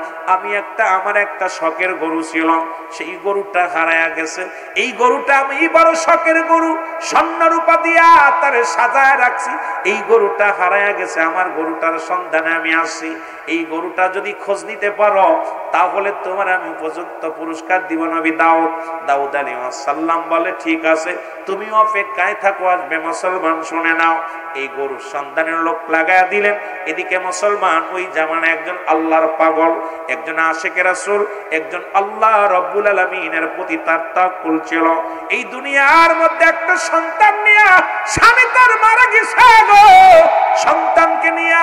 আমার একটা শখের গরু ছিল, সেই গরুটা হারায়া গেছে। এই গরুটা আমি বড় শখের গরু, স্বর্ণ রূপা দিয়া তারে সাজায় রাখছি। এই গরুটা হারায়া গেছে, আমার গরুটার সন্ধানে আমি আসছি। এই গরুটা যদি খোঁজ নিতে পারো তাহলে তোমার আমি উপযুক্ত পুরস্কার দিব নবী দাউদ। দাউদ আলাইহিস সালাম বলে, ঠিক আছে, তুমি অপেক্ষায় থাকো, আসবে। মুসলমান শুনে নাও। এই গরুর সন্ধানের লোক লাগায়া দিলেন। এদিকে মুসলমান, ওই জামানায় একজন আল্লাহর পাগল, একজন আশিকে রাসূল, একজন আল্লাহ রাব্বুল আলামিনের প্রতি তার তাওয়াক্কুল ছিল। এই দুনিয়ার মধ্যে একটা সন্তান নিয়ে স্বামী তার মারা গেছে গো, সন্তানকে নিয়ে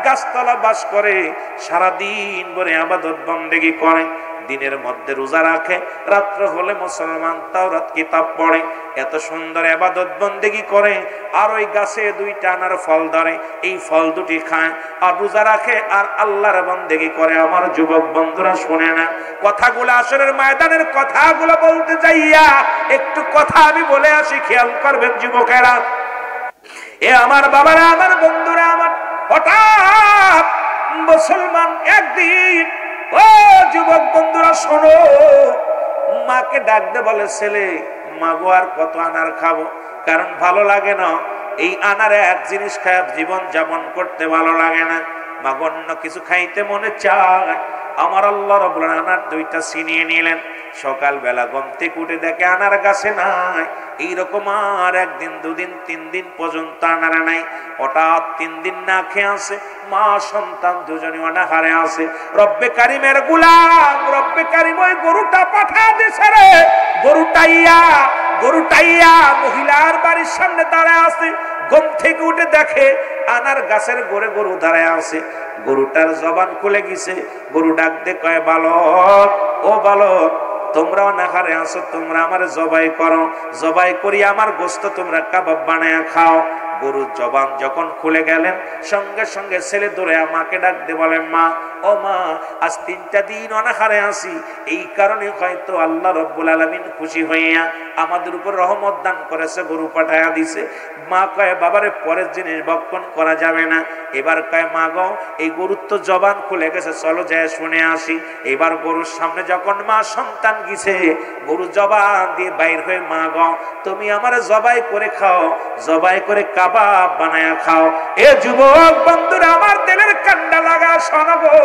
গাছতলা বাস করে, সারাদিন ভরে ইবাদত বন্দেগী করে, দিনের মধ্যে রোজা রাখে, রাত্র হলে মুসলমান তাওরাত কিতাব পড়ে, এত সুন্দর ইবাদত বন্দেগী করে, আর ওই গাছে দুইটা আনার ফল ধরে, এই ফল দুটি খায় আর রোজা রাখে আর আল্লাহর বন্দেগী করে। আমার যুবক বন্ধুরা শুনে না, কথাগুলো আসরের ময়দানের কথাগুলো বলতে যাইয়া একটু কথা আমি বলে আসি, খেয়াল করবেন যুবকেরা। এ আমার বাবারা, আমার বন্ধুরা, আমার হঠাৎ মুসলমান একদিন, ও যুবক বন্ধুরা শোনো, মাকে ডাকতে বলে, ছেলে মাগো আর কত আনার খাবো, কারণ ভালো লাগে না এই আনারে এক জিনিস খায় জীবন যাপন করতে ভালো লাগে না, মাগো অন্য কিছু খাইতে মনে চায়। আমার আল্লাহ রাব্বুল আলামিন আনার দুইটা ছিনিয়ে নিলেন। সকালবেলা ঘুম থেকে উঠে দেখে আনার গাছে নাই। এইরকম আর একদিন, দুদিন, 3 দিন পর্যন্ত আনার নাই। হঠাৎ 3 দিন না খেয়ে আছে, মা সন্তান দুজনে অনাহারে আছে। রব্বে কারিমের গোলাম, রব্বে কারিম ওই গরুটা পাঠা দিছে রে। গরুটাইয়া মহিলার বাড়ির সামনে দাঁড়ায় আছে। ঘুম থেকে উঠে দেখে আনার গাছের গোড়ে গরু দাঁড়ায় আছে। গরুটার জবান খুলে গেছে। গরু ডাক দে কয়, বালক, ও বালক, তোমরা অনাহারে আছো, তোমরা আমার জবাই করো, জবাই করি আমার গোশত তোমরা কাবাব বানায়া খাও। গরুর জবান যখন খুলে গেলেন, সঙ্গে সঙ্গে ছেলে দৌড়ে মাকে ডাক দিয়ে বলে, মা, ও মা, আজ 3টা দিন অনাহারে আছি, এই কারণে হয়তো আল্লাহ রাব্বুল আলামিন খুশি হইয়া আমাদের উপর রহমত দান করেছে, গরু পাঠায়া দিছে। মা কয়, বাবারে পরের জিনিস ভক্ষণ করা যাবে না। এবার কয়, মা গো, এই গরুর তো জবান খুলে গেছে, চলো যায় শুনে আসি। এবার গরুর সামনে যখন মা সন্তান গেছে, গরু জবান দিয়ে বাইর হয়ে, মা গো, তুমি আমার জবাই করে খাও, জবাই করে কাবাব বানায়া খাও। এ যুবক বন্ধুরা, আমার দিলের কান্ডা লাগা শোনো গো,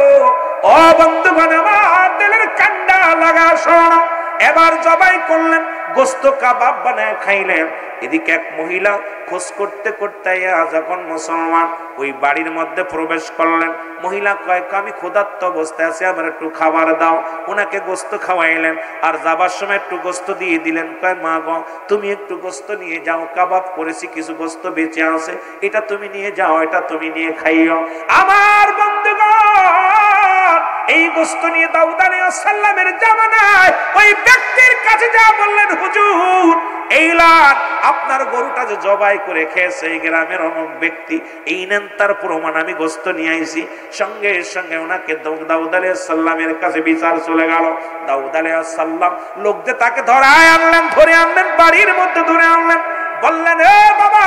ও বন্ধুগণ, আমার দিলের কান্ডা লাগা শোনো। এবার জবাই করলেন, গোস্ত কাবাব বানায় খাইলেন। এদিকে এক মহিলা খোঁজ করতে করতে যখন মুসলমান ওই বাড়ির মধ্যে প্রবেশ করলেন, মহিলা কয় আমি ক্ষুধার্ত অবস্থায় আছি, আমার একটু খাবার দাও। ওনাকে গোস্ত খাওয়াইলেন, আর যাবার সময় একটু গোস্ত দিয়ে দিলেন। কয় মা গো, তুমি একটু গোস্ত নিয়ে যাও, কাবাব করেছি, কিছু গোস্ত বেঁচে আছে, এটা তুমি নিয়ে যাও, এটা তুমি নিয়ে খাইও। আমার বন্ধুগণ, এই গোস্ত নিয়ে দাউদ আলাইহিস সালামের জামানায় ওই ব্যক্তির কাছে যা বললেন, হুজুর এই লান আপনার গরুটা যে জবাই করে খেয়েছে এই গ্রামের অমুক ব্যক্তি, এই নেন তার প্রমাণ, আমি গোস্ত নিয়ে আইছি। সঙ্গে সঙ্গে ওনাকে দাউদ আলাইহিস সালামের কাছে বিচার চলে গেল। দাউদ আলাইহিস সালাম লোকদের তাকে ধরায় আনলেন, ধরে আনলেন, বাড়ির মধ্যে ধরে আনলেন, বললেন এ বাবা,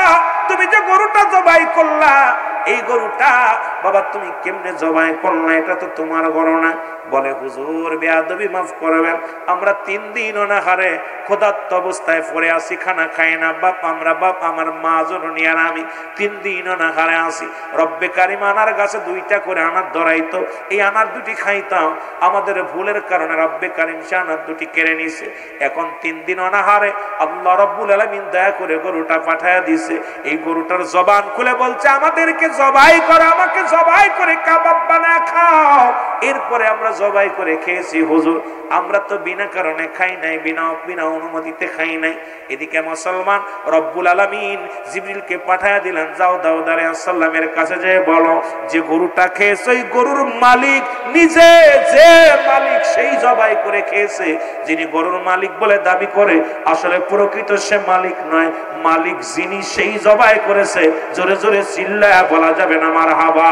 তুমি যে গরুটা জবাই করলা, এই গরুটা বাবা তুমি কেমনে জবাই করলা, এটা তো তোমার গরু না। বলে হুজুর বেয়াদবি মাফ করবেন, আমরা 3 দিন অনাহারে ক্ষুধার্ত অবস্থায় পড়ে আসি, খানা খাই না বাপ, আমরা বাপ আমার মা জননী আর আমি 3 দিন অনাহারে আসি। রব্বে কারিম আনার গাছে 2টা করে আনার ধরাইতো, এই আনার 2টি খাইতাম, আমাদের ভুলের কারণে রব্বে কারিম সে আনার 2টি কেড়ে নিছে। এখন 3 দিন অনাহারে আল্লাহ রব্বুল আলামিন দয়া করে গরুটা পাঠায়া দিছে। এই গরুটার জবান খুলে বলছে আমাদেরকে জবাই করো, আমাকে জবাই করে কাবাব বানায় খাও। এরপরে আমরা জবাই করে খেয়েছি হুজুর, আমরা তো বিনা কারণে খাই নাই, বিনা অনুমতিতে খাই নাই। এদিকে মুসলমান রব্বুল আলামিন জিবরিলকে পাঠায়া দিলেন, যাও দাউদ আলাইহিস সালামের কাছে যেয়ে বলো যে গরুটা খেয়েছে ওই গরুর মালিক নিজে, যে মালিক সেই জবাই করে খেয়েছে। যিনি গরুর মালিক বলে দাবি করে আসলে প্রকৃত সে মালিক নয়, মালিক যিনি সেই জবাই করেছে। জোরে জোরে চিল্লায়া বলা যাবে না মারহাবা।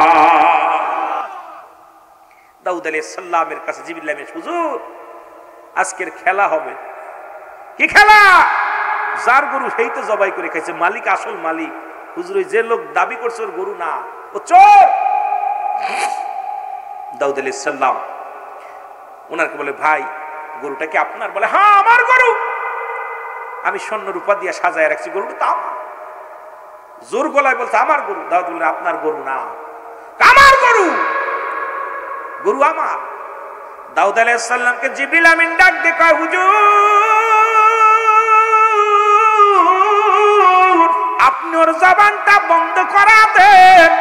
দাউদ আলাইহিস সালামের কাছে জিবরিল এসে, হুজুর আজকের খেলা হবে। কি খেলা? যার গরু সেই তো জবাই করে খাইছে, মালিক আসল মালিক। হুজুর ওই যে লোক দাবি করছে ওর গরু না, ও চোর। দাউদ আলাইহিস সালাম ওনাকে বলে ভাই গরুটা কি আপনার? বলে হ্যাঁ আমার গরু, আমি স্বর্ণ রূপা দিয়ে সাজায় রাখছি, গরুটা তো আমার। জোর গলায় বলছে আমার গরু। দাউদ বলে আপনার গরু না, আমার গরু, গরু আমার। দাউদ আলাইহিস সালামকে জিবরিল আমিন ডাক দিয়ে কয় হুজুর আপনি ওর জবানটা বন্ধ করা দেন,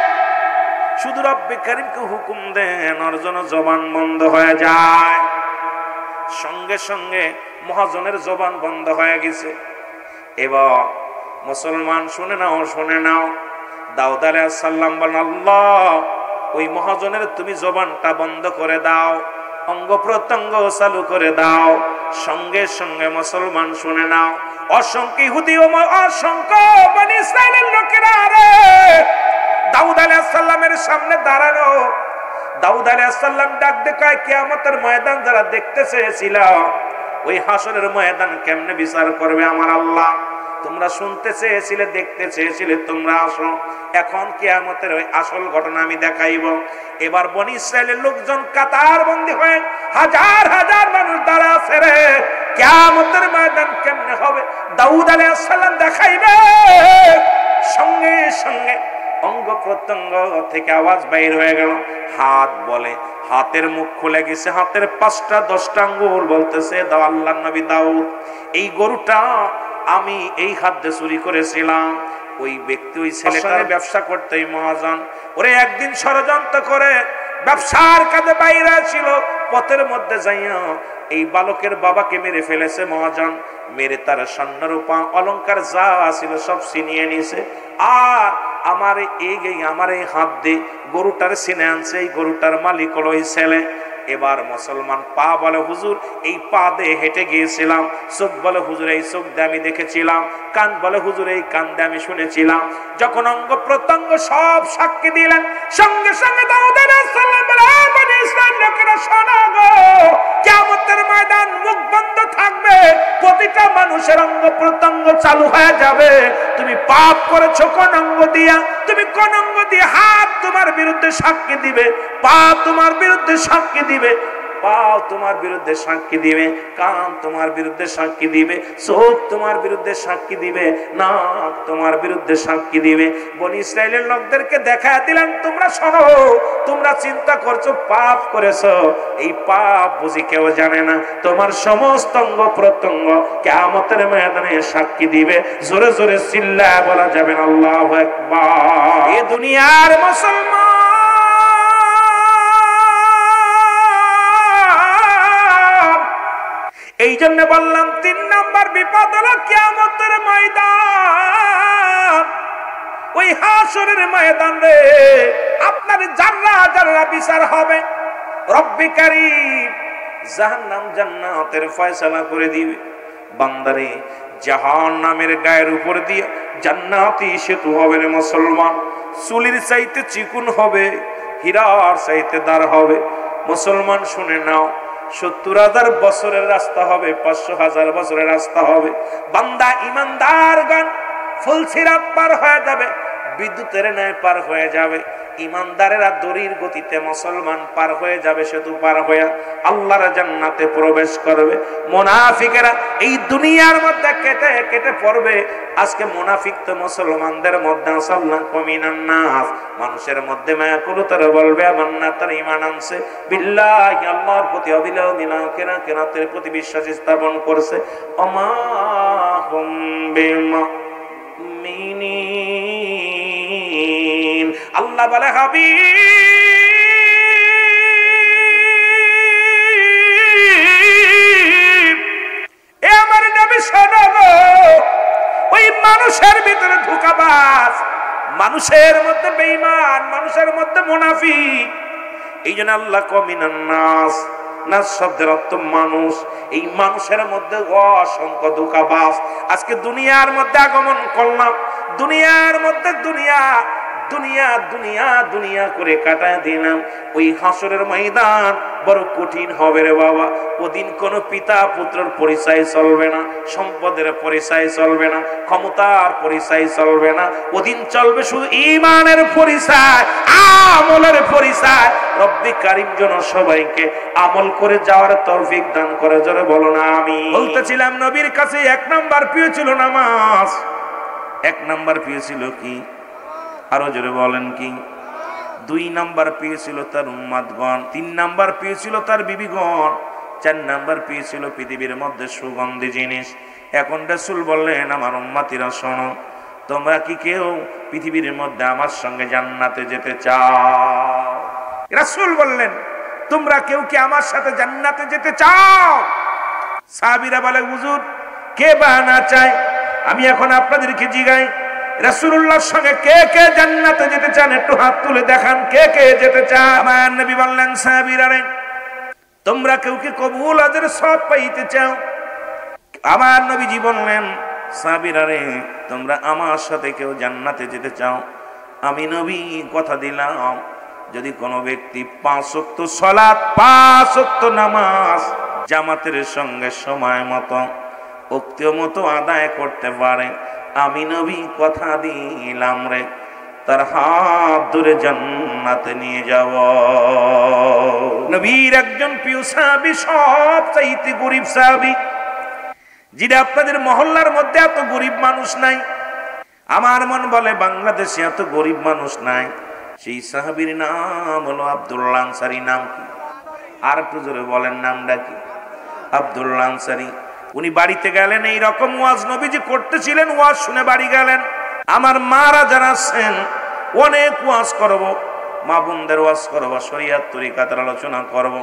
শুধু রব্বে কারীমকে হুকুম দেন ওর জন্য জবান বন্ধ হয়ে যায়। সঙ্গে সঙ্গে মহাজনের জবান বন্ধ হয়ে গেছে। এবার মুসলমান শুনে নাও, শুনে নাও, দাউদ আলাইহিস সালাম বলেন আল্লাহ ওই মহাজনের তুমি জবানটা বন্ধ করে দাও, অঙ্গ প্রত্যঙ্গ চালু করে দাও। সঙ্গে সঙ্গে মুসলমান শুনে নাও, অসংখ্য ইহুদি ও অসংখ্য বনি ইসরাইলের লোকেরা রে দাউদ আলাইহিস সালামের সামনে দাঁড়ানো। দাউদ আলাইহিস সালাম ডাক দিয়ে কয় কিয়ামতের ময়দান যারা দেখতে চেয়েছিল ওই হাসরের ময়দান কেমনে বিচার করবে আমার আল্লাহ? তোমরা শুনতে চেয়েছিলে, দেখতে চেয়েছিলে, তোমরা আসো, এখন কিয়ামতের ওই আসল ঘটনা আমি দেখাইব। এবার বনি ইসরাইলের লোকজন কাতার বন্দী হয়ে হাজার হাজার মানুষ দাঁড়া আছে রে, কিয়ামতের ময়দান কেমনে হবে দাউদ আলাইহিস সালাম দেখাইবে। সঙ্গে সঙ্গে অঙ্গ প্রত্যঙ্গ থেকে আওয়াজ বাইর হয়ে গেল, হাত বলে, হাতের মুখ খুলে গেছে, হাতের 5টা 10টা আঙ্গুল বলতেছে দাও আল্লাহর নবী দাউদ এই গরুটা আমি এই হাত দিয়ে চুরি করেছিলাম। ওই ব্যক্তি ওই ছেলেটার ব্যবসা করতে মহাজন ওরে একদিন ষড়যন্ত্র করে ব্যবসার কাজে বাইরে ছিল, পথের মধ্যে যাইয়া এই বালকের বাবাকে মেরে ফেলেছে মহাজন। মেরে তার স্বর্ণ রূপা অলংকার যা ছিল সব ছিনিয়ে নিয়েছে। আর আমার এই হাত দিয়ে গরুটার ছিনে আনছে, এই গরুটার মালিক হলো ওই ছেলে। এবার মুসলমান পা বলে হুজুর এই পা দিয়ে হেঁটে গিয়েছিলাম, চোখ বলে হুজুর এই চোখ দিয়ে আমি দেখেছিলাম, কান বলে হুজুর এই কান দিয়ে আমি শুনেছিলাম। যখন অঙ্গ প্রত্যঙ্গ সব সাক্ষী দিলেন, সঙ্গে সঙ্গে দাউদ আলাইহিস সালাম বলে বনি ইসরাইল লোকেরা শোনো গো, কিয়ামতের ময়দান মুখ বন্ধ থাকবে, প্রতিটা মানুষের অঙ্গ প্রত্যঙ্গ চালু হয়ে যাবে। তুমি পাপ করেছো কোন অঙ্গ দিয়া, তুমি কোন অঙ্গ দিয়ে, হাত তোমার বিরুদ্ধে সাক্ষী দিবে, পা তোমার বিরুদ্ধে সাক্ষী দিবে। পাও তোমার বিরুদ্ধে সাক্ষী দিবে, কান তোমার বিরুদ্ধে সাক্ষী দিবে, চোখ তোমার বিরুদ্ধে সাক্ষী দিবে, নাক তোমার বিরুদ্ধে সাক্ষী দিবে। বনি ইসরাইলের লোকদেরকে দেখায় দিলেন, তোমরা শোনো, তোমরা চিন্তা করছো পাপ করেছো, এই পাপ বুঝি কেউ জানে না। তোমার সমস্ত অঙ্গ প্রত্যঙ্গ কিয়ামতের ময়দানে সাক্ষী দিবে। জোরে জোরে চিল্লায় বলা যাবে না আল্লাহু আকবার। এই দুনিয়ার মুসলমান, এই জন্য বললাম 3 নাম্বার বিপদ হলো কিয়ামতের ময়দান। ওই হাসরের ময়দানে আপনার জাররা জাররা বিচার হবে। রব্বে কারীম জাহান্নাম জান্নাতের ফয়সালা করে দিবে। বান্দারে জাহান্নামের গায়ের উপর দিয়ে জান্নাতি সেতু হবে রে মুসলমান। চুলির চাইতে চিকুন হবে, হীরার চাইতে দার হবে। মুসলমান শুনে নাও, 70,000 বছরের রাস্তা হবে, 500,000 বছরের রাস্তা হবে। বান্দা ইমানদারগণ ফুলসিরাত পার হয়ে যাবে, বিদ্যুতের ন্যায় পার হয়ে যাবে। ইমানদারেরা দড়ির গতিতে মুসলমান পার হয়ে যাবে, সেতু পার হয়ে আল্লাহর জান্নাতে প্রবেশ করবে। মুনাফিকেরা এই দুনিয়ার মধ্যে কেটে কেটে পড়বে। আজকে মুনাফিক তো মুসলমানদের মধ্যে আসাল্লাহ কমিনান নাস, মানুষের মধ্যে মায়া করুতারা বলবে আমার না তার ঈমান আনছে, বিল্লাহি আল্লাহর প্রতি অবিলম্ব মিনাকেরা কেরাতের প্রতি বিশ্বাস স্থাপন করছে। আমা হুম বিমুমিনিন, আল্লাহ বলে হাবিব এ আমার নবী শোনো গো, ওই মানুষের ভিতরে ধোঁকাবাজ, মানুষের মধ্যে বেঈমান, মানুষের মধ্যে মুনাফিক। এই জন্য আল্লাহ কমিনান নাস, নাস শব্দের অর্থ মানুষ। এই মানুষের মধ্যে অসংখ্য ধোঁকাবাজ। আজকে দুনিয়ার মধ্যে আগমন করলাম, দুনিয়ার মধ্যে দুনিয়া দুনিয়া দুনিয়া দুনিয়া করে কাটায় দিলাম। ওই হাসরের ময়দান বড় কঠিন হবে রে বাবা। ওদিন কোন পিতা পুত্রের পরিচয় চলবে না, সম্পদের পরিচয় চলবে না, ক্ষমতার পরিচয় চলবে না। ওদিন চলবে শুধু ঈমানের পরিচয়, আমলের পরিচয়। রব্বি কারীম যেন সবাইকে আমল করে যাওয়ার তৌফিক দান করে। জোরে বলো না আমিন। বলতেছিলাম নবীর কাছে 1 নাম্বার প্রিয় ছিল নামাজ, 1 নাম্বার প্রিয় ছিল কি? আরো জোরে বলেন কি? 2 নাম্বার পেয়েছিল তার উম্মাদগণ, 3 নাম্বার পেয়েছিল তার বিবিগণ, 4 নাম্বার পেয়েছিল পৃথিবীর মধ্যে সুগন্ধি জিনিস। এখন রাসূল বললেন, আমার উম্মতিরা শোনো, তোমরা কি কেউ পৃথিবীর মধ্যে আমার সঙ্গে জান্নাতে যেতে চাও? রাসূল বললেন, তোমরা কেউ কি আমার সাথে জান্নাতে যেতে চাও? সাহাবীরা বলে, হুজুর কে বা না চায়? আমি এখন আপনাদেরকে জিগাই, রাসূলুল্লাহর সঙ্গে কে কে জান্নাতে যেতে চান? একটু হাত তুলে দেখান, কে কে যেতে চান? আমার নবী বললেন, সাহাবীরা রে, তোমরা কেউ কি কবুল হজের সওয়াব পাইতে চাও? আমার নবীজি বললেন, সাহাবীরা রে, তোমরা আমার সাথে কেউ জান্নাতে যেতে চাও? আমি নবী কথা দিলাম, যদি কোনো ব্যক্তি 5 ওয়াক্ত সালাত, 5 ওয়াক্ত নামাজ জামাতের সঙ্গে সময় মতো ওক্তীয় মতো আদায় করতে পারে, আমি নবী কথা দিলাম রে, তার হাত ধরে জান্নাতে নিয়ে যাব। নবীর একজন প্রিয় সাহাবী, সবচাইতে গরিব সাহাবী, যিনি আপনাদের মহল্লার মধ্যে এত গরিব মানুষ নাই। আমার মন বলে বাংলাদেশে এত গরিব মানুষ নাই। সেই সাহাবীর নাম হলো আব্দুল্লাহ আনসারী। নাম কি? আর একটু জোরে বলেন, নামটা কি? আব্দুল্লাহ আনসারী। উনি বাড়িতে গেলেন, এই রকম ওয়াজ নবীজি করতেছিলেন, ওয়াজ শুনে বাড়ি গেলেন। আমার মারা যারা আছেন, অনেক ওয়াজ করব, মা বোনদের ওয়াজ করব, শরীয়ত তরিকাতের আলোচনা করব,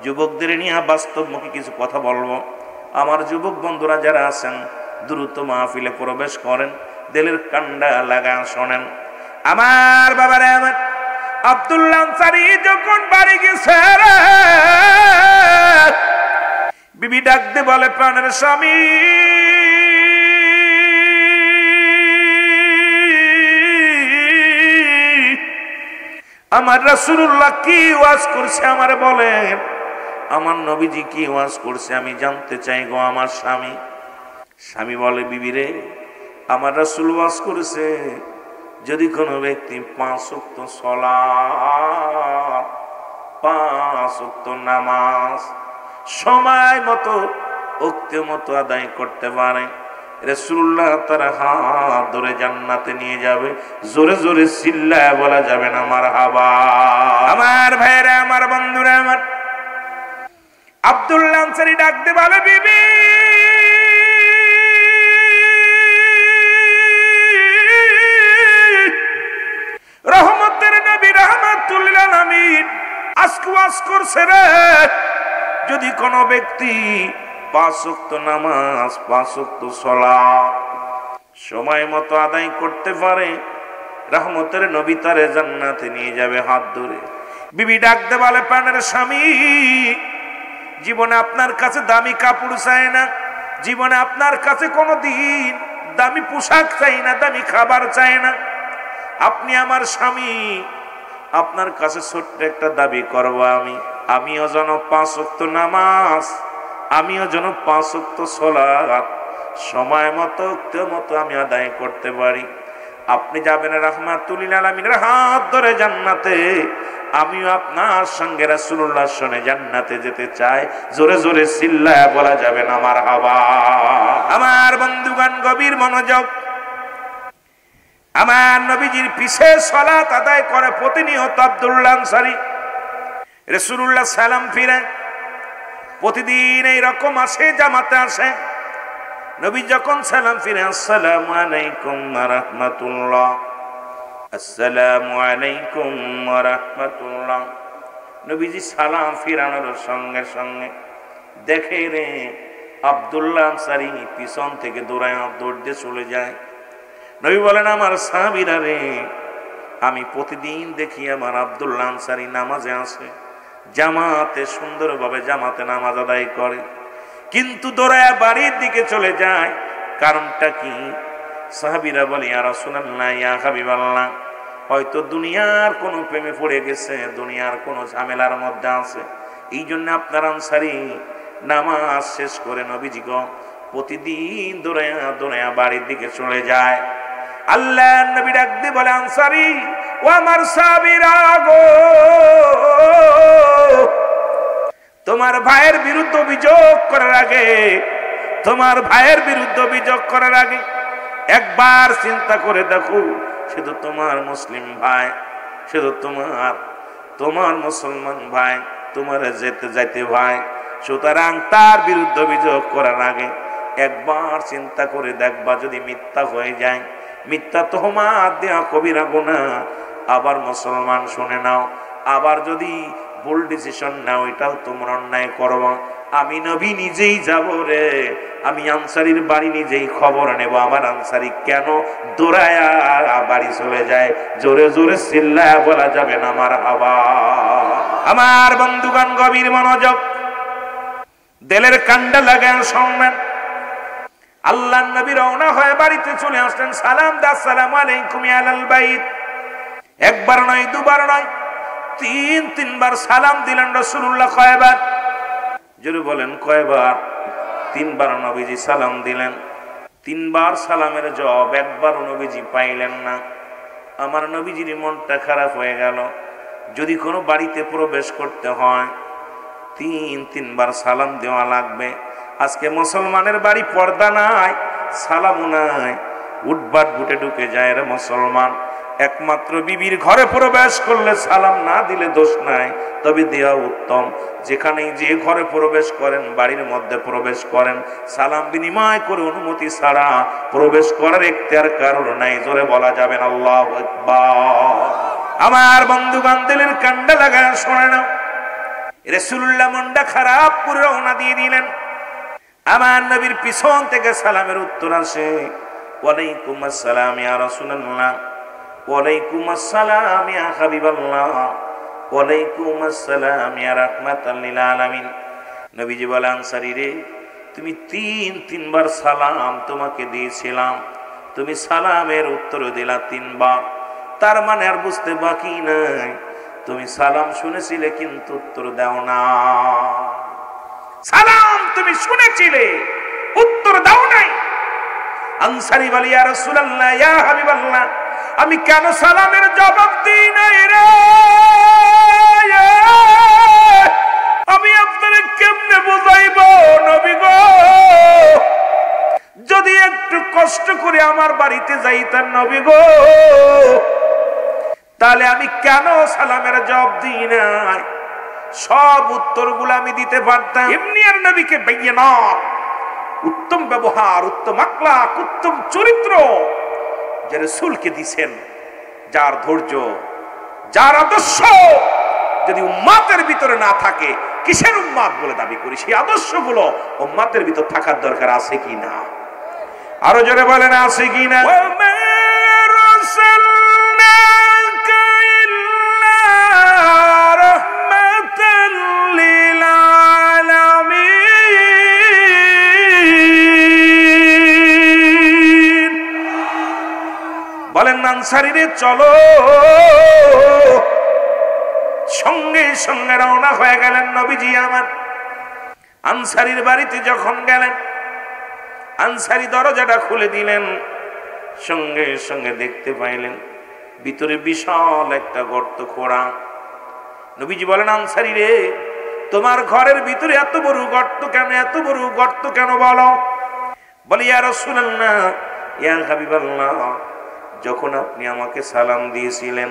যুবকদের নিয়ে বাস্তবমুখী কিছু কথা বলবো। আমার যুবক বন্ধুরা যারা আছেন, দ্রুত মাহফিলে প্রবেশ করেন, দিলের কান্ডা লাগা শোনেন। আমার বাবারে, আমার আব্দুল্লাহ আনসারী যখন বাড়ি গেছে, বিবি ডাকতে বলে, প্রাণের স্বামী, আমার রাসূলুল্লাহ কি ওয়াজ করছে আমারে বলেন। আমার নবীজি কি ওয়াজ করছে আমি জানতে চাই গো আমার স্বামী। স্বামী বলে, বিবি রে, আমার রাসূল ওয়াজ করেছে, যদি কোনো ব্যক্তি 5 ওয়াক্ত সালাত 5 ওয়াক্ত নামাজ সময় মতো ওক্ত মতো আদায় করতে পারে, রাসূলুল্লাহ তার হাত ধরে জান্নাতে নিয়ে যাবে। জোরে জোরে চিল্লায় বলা যাবে না মারহাবা। আমার ভাইরা, আমার বন্ধুরা, আমার আব্দুল্লাহ আনসারী ডাকতে বলে, বিবি রহমতের নবী রাহমাতুল লিল আলামিন আজকে ওয়াজ করছে রে, যদি কোন ব্যক্তি 5 ওয়াক্ত নামাজ 5 ওয়াক্ত সালাত সময় মতো আদায় করতে পারে, রহমতের নবী তারে জান্নাতে নিয়ে যাবে হাত ধরে। বিবি ডাকতে বলে, প্রাণের স্বামী, জীবনে আপনার কাছে দামি কাপড় চাই না, জীবনে আপনার কাছে কোনোদিন দামি পোশাক চাই না, দামি খাবার চাই না। আপনি আমার স্বামী, আপনার কাছে ছোট্ট একটা দাবি করবো, আমিও যেন 5 ওয়াক্ত নামাজ, আমিও যেন 5 ওয়াক্ত সালাত সময় মতো মতো আমি আদায় করতে পারি। আপনি যাবেন রাহমাতুল লিল আলামিনের হাত ধরে জান্নাতে, আমিও আপনার সঙ্গে রাসূলুল্লাহর সঙ্গে জান্নাতে যেতে চাই। জোরে জোরে চিল্লায়া বলা যাবে না মারহাবা। আমার বন্ধুগণ, গভীর মনোযোগ। আমার নবীজির পিছে সালাত আদায় করে প্রতিনিয়ত আব্দুল্লাহ আনসারী। রাসূলুল্লাহ সালাম ফিরে প্রতিদিন এই রকম আসে, জামাতে আসে। নবী যখন সালাম ফিরে, আসসালামু আলাইকুম ওয়া রাহমাতুল্লাহ, আসসালামু আলাইকুম ওয়া রাহমাতুল্লাহ। নবীজি সালাম ফিরানোর সঙ্গে সঙ্গে দেখে রে আব্দুল্লাহ আনসারী পিছন থেকে দৌড় দিয়ে চলে যায়। নবী বলেন, আমার সাহাবীরা রে, আমি প্রতিদিন দেখি আমার আব্দুল্লাহ আনসারী নামাজে আসে, জামাতে সুন্দরভাবে জামাতে নামাজ আদায় করে, কিন্তু দৌড়ায়া বাড়ির দিকে চলে যায়। কারণটা কি? সাহাবীরা বলে, ইয়া রাসূলুল্লাহ, ইয়া হাবিবাল্লাহ, হয়তো দুনিয়ার কোনো প্রেমে পড়ে গেছে, দুনিয়ার কোনো ঝামেলার মধ্যে আছে, এই জন্য আপনার আনসারী নামাজ শেষ করে নবীজি গো প্রতিদিন দৌড়ায়া বাড়ির দিকে চলে যায়। আল্লাহ নবী ডাক দিয়ে বলে, আনসারী ও আমার সাহাবীরা গো, তোমার ভাইয়ের বিরুদ্ধে অভিযোগ করার আগে, তোমার ভাইয়ের বিরুদ্ধে অভিযোগ করার আগে একবার চিন্তা করে দেখো, সে তো তোমার মুসলিম ভাই, সে তো তোমার মুসলমান ভাই, তোমার যেতে ভাই। সুতরাং তার বিরুদ্ধে অভিযোগ করার আগে একবার চিন্তা করে দেখবা, যদি মিথ্যা হয়ে যায়, মিথ্যা তোহমাত দেয়া কবিরা গুনাহ, আবার মুসলমান শুনে নাও, আবার যদি ভুল ডিসিশন নাও, এটাও তোমরা অন্যায় করবা। আমি নবী নিজেই যাব রে, আমি আনসারীর বাড়ি নিজেই খবর নেব, আমার আনসারী কেন দৌড়ায়া বাড়ি চলে যায়। জোরে জোরে চিল্লায়া বলা যাবে না মারহাবা। আমার বন্ধুগণ, গভীর মনোযোগ, দিলের কান্ডা লাগান শুনবেন। আল্লাহ নবী রওনা হয়ে বাড়িতে চলে আসলেন। সালাম দা, আসসালামু আলাইকুম ইয়া আহলাল বাইত। একবার নয়, দুবার নয়, তিনবার সালাম দিলেন রাসূলুল্লাহ। কয়বার? জোরে বলেন কয়বার? 3 বার নবীজি সালাম দিলেন। 3 বার সালামের জবাব একবার নবীজি পাইলেন না। আমার নবীজির মনটা খারাপ হয়ে গেল। যদি কোনো বাড়িতে প্রবেশ করতে হয় 3 বার সালাম দেওয়া লাগবে। আজকে মুসলমানের বাড়ি পর্দা নাই, সালামও নাই, উঠবাট বুটে ঢুকে যায় রে মুসলমান। একমাত্র বিবির ঘরে প্রবেশ করলে সালাম না দিলে দোষ নাই, তবে দেওয়া উত্তম। যেখানেই যে ঘরে প্রবেশ করেন, বাড়ির মধ্যে প্রবেশ করেন, সালাম বিনিময় করে অনুমতি ছাড়া প্রবেশ করার এখতিয়ার কারণ নাই। জোরে বলা যাবে না আল্লাহু আকবার। আমার বন্ধুগণ, দিলের কান্ডা লাগায় শোনে না। রাসূলুল্লাহ মনটা খারাপ করে রওনা দিয়ে দিলেন। আমার নবীর পিছন থেকে সালামের উত্তর আসে, ওয়ালাইকুম আসসালাম ইয়া রাসূলুল্লাহ, ওয়ালাইকুম আসসালাম ইয়া হাবিবাল্লাহ, ওয়ালাইকুম আসসালাম ইয়া রাহমাতাল লিল আলামিন। নবীজি বলেন, আনসারী রে, তুমি 3 বার সালাম তোমাকে দিয়েছিলাম, তুমি সালামের উত্তর দিলা 3 বার। তার মানে আর বুঝতে বাকি নাই, তুমি সালাম শুনেছিলে কিন্তু উত্তর দাও না। সালাম তুমি শুনেছিলে, উত্তর দাও নাই। আনসারী বলে, ইয়া রাসূলুল্লাহ, ইয়া হাবিবাল্লাহ, আমি কেন সালামের জবাব দিই নাই রে? আমার বাড়িতে যাইতেন নবী গো, তাহলে আমি কেন সালামের জবাব দিই নাই? সব উত্তরগুলো আমি দিতে পারতাম। এমনি আর নবীকে বাইয়ানাত, উত্তম ব্যবহার, উত্তম আখলাক, উত্তম চরিত্র যে রাসূলকে দিবেন, যার ধৈর্য, যার আদর্শ যদি উম্মাতের ভিতরে না থাকে, কিসের উম্মাত বলে দাবি করি? সেই আদর্শগুলো উম্মাতের ভিতর থাকার দরকার আছে কি না? আরো জোরে বলেন আছে কি না? বলেন আনসারীরে চলো। সঙ্গে সঙ্গে রওনা হয়ে গেলেন নবীজি আমার। আনসারীর বাড়িতে যখন গেলেন, আনসারী দরজাটা খুলে দিলেন, সঙ্গে সঙ্গে দেখতে পাইলেন ভিতরে বিশাল একটা গর্ত খোঁড়া। নবীজি বলেন আনসারী রে, তোমার ঘরের ভিতরে এত বড় গর্ত কেন? এত বড় গর্ত কেন বলো? বলে ইয়া রাসূলুল্লাহ, ইয়া হাবিবাল্লাহ, যখন আপনি আমাকে সালাম দিয়েছিলেন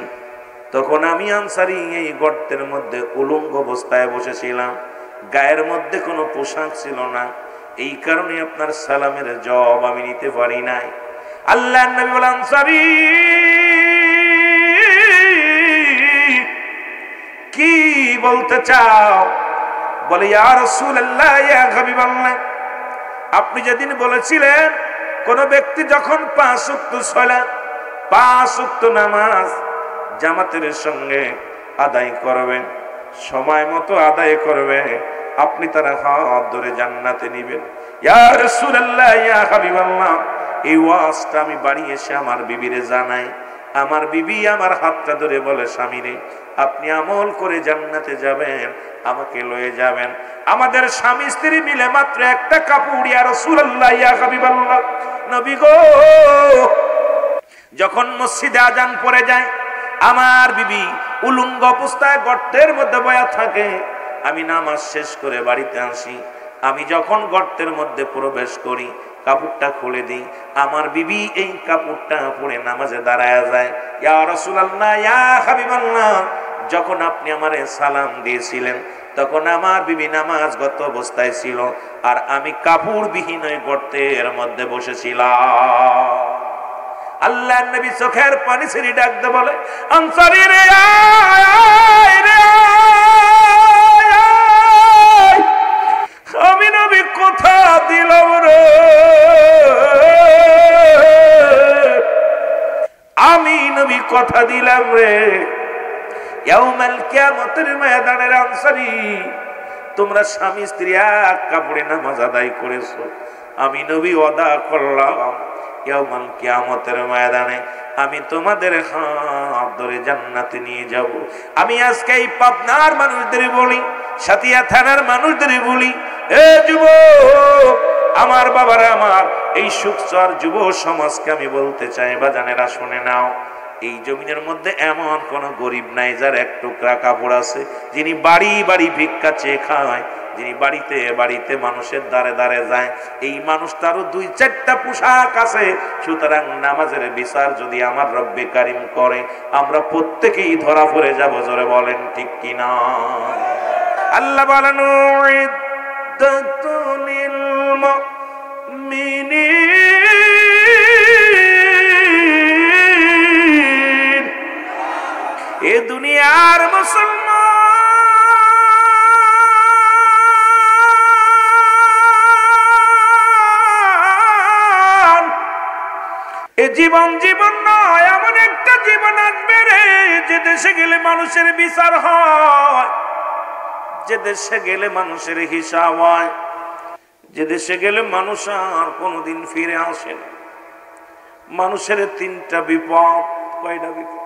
তখন আমি আনসারী এই গর্তের মধ্যে উলঙ্গ অবস্থায় বসেছিলাম, গায়ের মধ্যে কোনো পোশাক ছিল না, এই কারণে আপনার সালামের জবাব আমি নিতে পারি নাই। আল্লাহর নবী বলেন আনসারী কি বলতে চাও? বলে ইয়া রাসূলুল্লাহ, ইয়া হাবিবাল্লাহ, আপনি যেদিন বলেছিলেন কোন ব্যক্তি যখন 5 ওয়াক্ত সালাত, 5 ওয়াক্ত নামাজ জামাতের সঙ্গে আদায় করবেন, সময় মতো আদায় করবে, আপনি তার হাত ধরে জান্নাতে নিবেন। ইয়া রাসূলুল্লাহ, ইয়া হাবিবাল্লাহ, এই ওয়াজটা আমি বাড়ি এসে আমার বিবিরে জানাই। আমার বিবি আমার হাতটা ধরে বলে, স্বামী রে, আপনি আমল করে জান্নাতে যাবেন, আমাকে লয়ে যাবেন। আমাদের স্বামী স্ত্রী মিলে মাত্র একটা কাপড়। ইয়া রাসূলুল্লাহ, ইয়া হাবিবাল্লাহ, নবী গো, যখন মসজিদে আজান পড়ে যায়, আমার বিবি উলঙ্গ অবস্থায় গর্তের মধ্যে বয়া থাকে। আমি নামাজ শেষ করে বাড়িতে আসি, আমি যখন গর্তের মধ্যে প্রবেশ করি, কাপড়টা খুলে দিই, আমার বিবি এই কাপড়টা পরে নামাজে দাঁড়ায় যায়। ইয়া রাসূলুল্লাহ, ইয়া হাবিবাল্লাহ, যখন আপনি আমারে সালাম দিয়েছিলেন তখন আমার বিবি নামাজগত অবস্থায় ছিল, আর আমি কাপড়বিহীন ওই গর্তের মধ্যে বসেছিলাম। আল্লাহর নবী চোখের পানি ছেড়ে ডাকতে বলে, আনসারী রে আয় রে, আমি নবী কথা দিলাম রে, আমি নবী কথা দিলাম রে, ইয়াউমাল কিয়ামতের ময়দানের আনসারী, তোমরা স্বামী স্ত্রী এক কাপড়ে নামাজ আদায় করেছো, আমি নবী ওয়াদা করলাম ইয়াউমাল কিয়ামতের ময়দানে আমি তোমাদের হাত ধরে জান্নাতে নিয়ে যাব। আমি আজকে এই পাবনার মানুষদের বলি, সাতিয়া থানার মানুষদের বলি, এ যুবক, আমার বাবারা, আমার এই সুখচর যুব সমাজকে আমি বলতে চাই, বাজানেরা শুনে নাও, এই জমিনের মধ্যে এমন কোন গরিব নাই যার এক টুকরা কাপড় আছে, যিনি বাড়ি বাড়ি ভিক্ষা চেয়ে খায়, যিনি বাড়িতে বাড়িতে মানুষের দ্বারে দ্বারে যায়, এই মানুষটারও 2-4টা পোশাক আছে। সুতরাং নামাজের বিচার যদি আমার রব্বে কারিম করে, আমরা প্রত্যেকেই ধরা পড়ে যাব। জোরে বলেন ঠিক কিনা? আল্লাহ বলেন উইদ্দাতুল লিল মুমিনিন, এ দুনিয়ার মুসলমান, এ জীবন জীবন নয়, এমন একটা জীবন আসবে রে যে দেশে গেলে মানুষের বিচার হয়, যে দেশে গেলে মানুষের হিসাব হয়, যে দেশে গেলে মানুষ আর কোনোদিন ফিরে আসে না। মানুষের 3টা বিপদ। কয়টা বিপদ?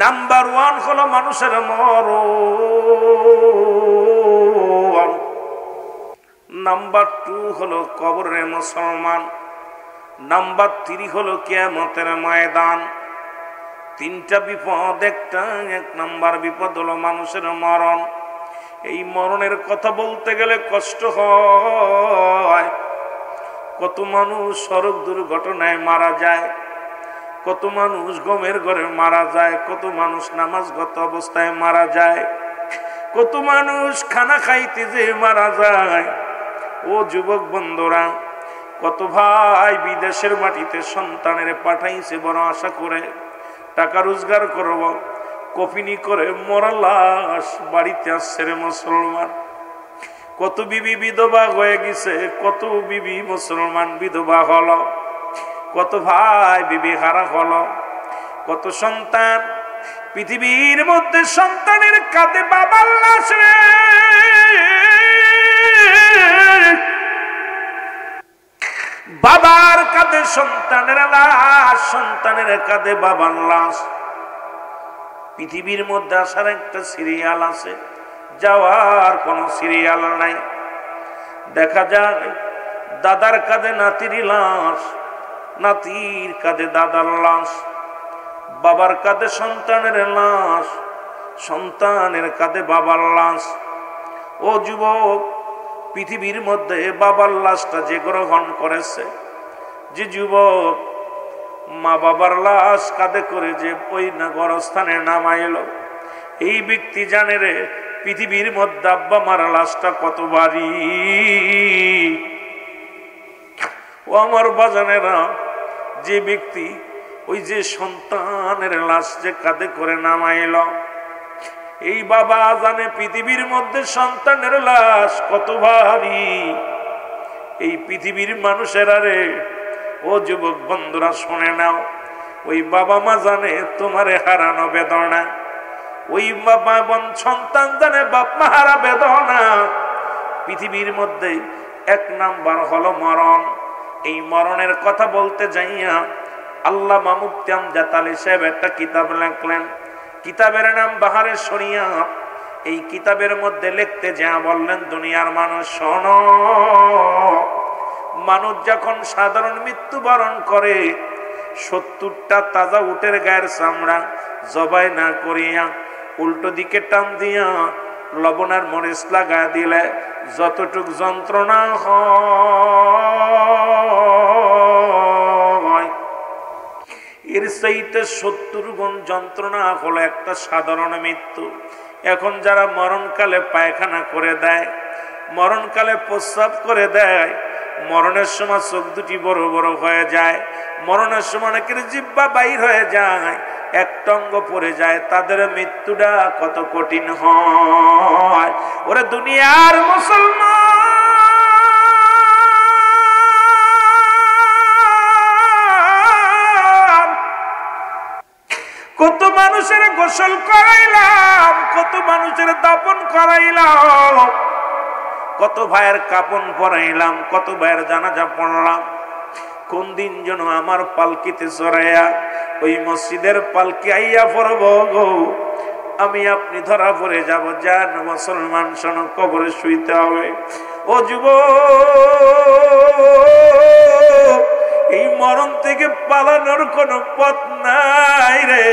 নাম্বার 1 হলো মানুষের মরণ, নাম্বার 2 হলো কবরে মুসলমান, নাম্বার 3 হলো কিয়ামতের ময়দান। 3টা বিপদ। এক নাম্বার বিপদ হলো মানুষের মরণ। এই মরণের কথা বলতে গেলে কষ্ট হয়। কত মানুষ সড়ক দুর্ঘটনায় মারা যায়, কত মানুষ গমের ঘরে মারা যায়, কত মানুষ নামাজগত অবস্থায় মারা যায়, কত মানুষ খানা খাইতে যে মারা যায়। ও যুবক বন্ধুরা, কত ভাই বিদেশের মাটিতে সন্তানের পাঠাইছে বড় আশা করে টাকা রোজগার করব, কফিনি করে মরা লাশ বাড়িতে আসছে রে মুসলমান। কত বিবি বিধবা হয়ে গেছে, কত বিবি মুসলমান বিধবা হলো, কত ভাই বিবি হারা হলো, কত সন্তান পৃথিবীর মধ্যে সন্তানের কাঁধে বাবার লাশ রে। বাবার কাঁধে সন্তানের লাশ, সন্তানের কাঁধে বাবার লাশ। পৃথিবীর মধ্যে আসার একটা সিরিয়াল আছে, যাওয়ার কোন সিরিয়াল নাই। দেখা যায় দাদার কাঁধে নাতির লাশ, নাতির কাঁধে দাদার লাশ, বাবার কাঁধে সন্তানের লাশ, সন্তানের কাঁধে বাবার লাশ। ও যুবক, পৃথিবীর মধ্যে বাবার লাশটা যে গ্রহণ করেছে, যে যুবক মা বাবার লাশ কাঁধে করে যে ওই গরস্থানে নামাইল, এই ব্যক্তি জানে রে পৃথিবীর মধ্যে আব্বা মার লাশটা কত ভারী। ও আমার বাজানেরা, যে ব্যক্তি ওই যে সন্তানের লাশ যে কাঁধে করে নামাইল, এই বাবা জানে পৃথিবীর মধ্যে সন্তানের লাশ কত ভারী। এই পৃথিবীর মানুষেরা রে, ও যুবক বন্ধুরা শুনে নাও, ওই বাবা মা জানে তোমারে হারানো বেদনা, ওই বাবা সন্তান জানে বাপ মা হারা বেদনা। পৃথিবীর মধ্যে এক নাম্বার হলো মরণ। এই মরণের কথা বলতে যাইয়া আল্লামা মুফতি আমজাদ আলী সাহেব একটা কিতাব লিখলেন, কিতাবের নাম বাহারে শরিয়াত। এই কিতাবের মধ্যে লিখতে যা বললেন, দুনিয়ার মানুষ শোনো, মানুষ যখন সাধারণ মৃত্যুবরণ করে 70টা তাজা উটের গায়ের চামড়া জবাই না করিয়া উল্টো দিকে টান দিয়া লবণের মরিচ লাগায় দিলে যতটুক যন্ত্রণা হয়, এর চাইতে 70 গুণ যন্ত্রণা হলো একটা সাধারণ মৃত্যু। এখন যারা মরণকালে পায়খানা করে দেয়, মরণকালে প্রস্রাব করে দেয়, মরণের সময় চোখ দুটি বড় বড় হয়ে যায়, মরণের সময় অনেকের জিহ্বা বাইর হয়ে যায়, একটা অঙ্গ পড়ে যায়, তাদের মৃত্যুটা কত কঠিন হয়। ওরে দুনিয়ার মুসলমান, কত মানুষের গোসল করাইলাম, কত মানুষের দাপন করাইলাম, কত ভাইয়ের কাপন পরাইলাম, কত ভাইয়ের জানাজা পড়লাম। কোন দিন যেন আমার পালকিতে চড়াইয়া ওই মসজিদের পালকি আইয়া পড়ব গো, আমি আপনি ধরা পড়ে যাব। যান মুসলমান শোনো, কবরে শুইতে হবে। ও যুবক, এই মরণ থেকে পালানোর কোনো পথ নাই রে,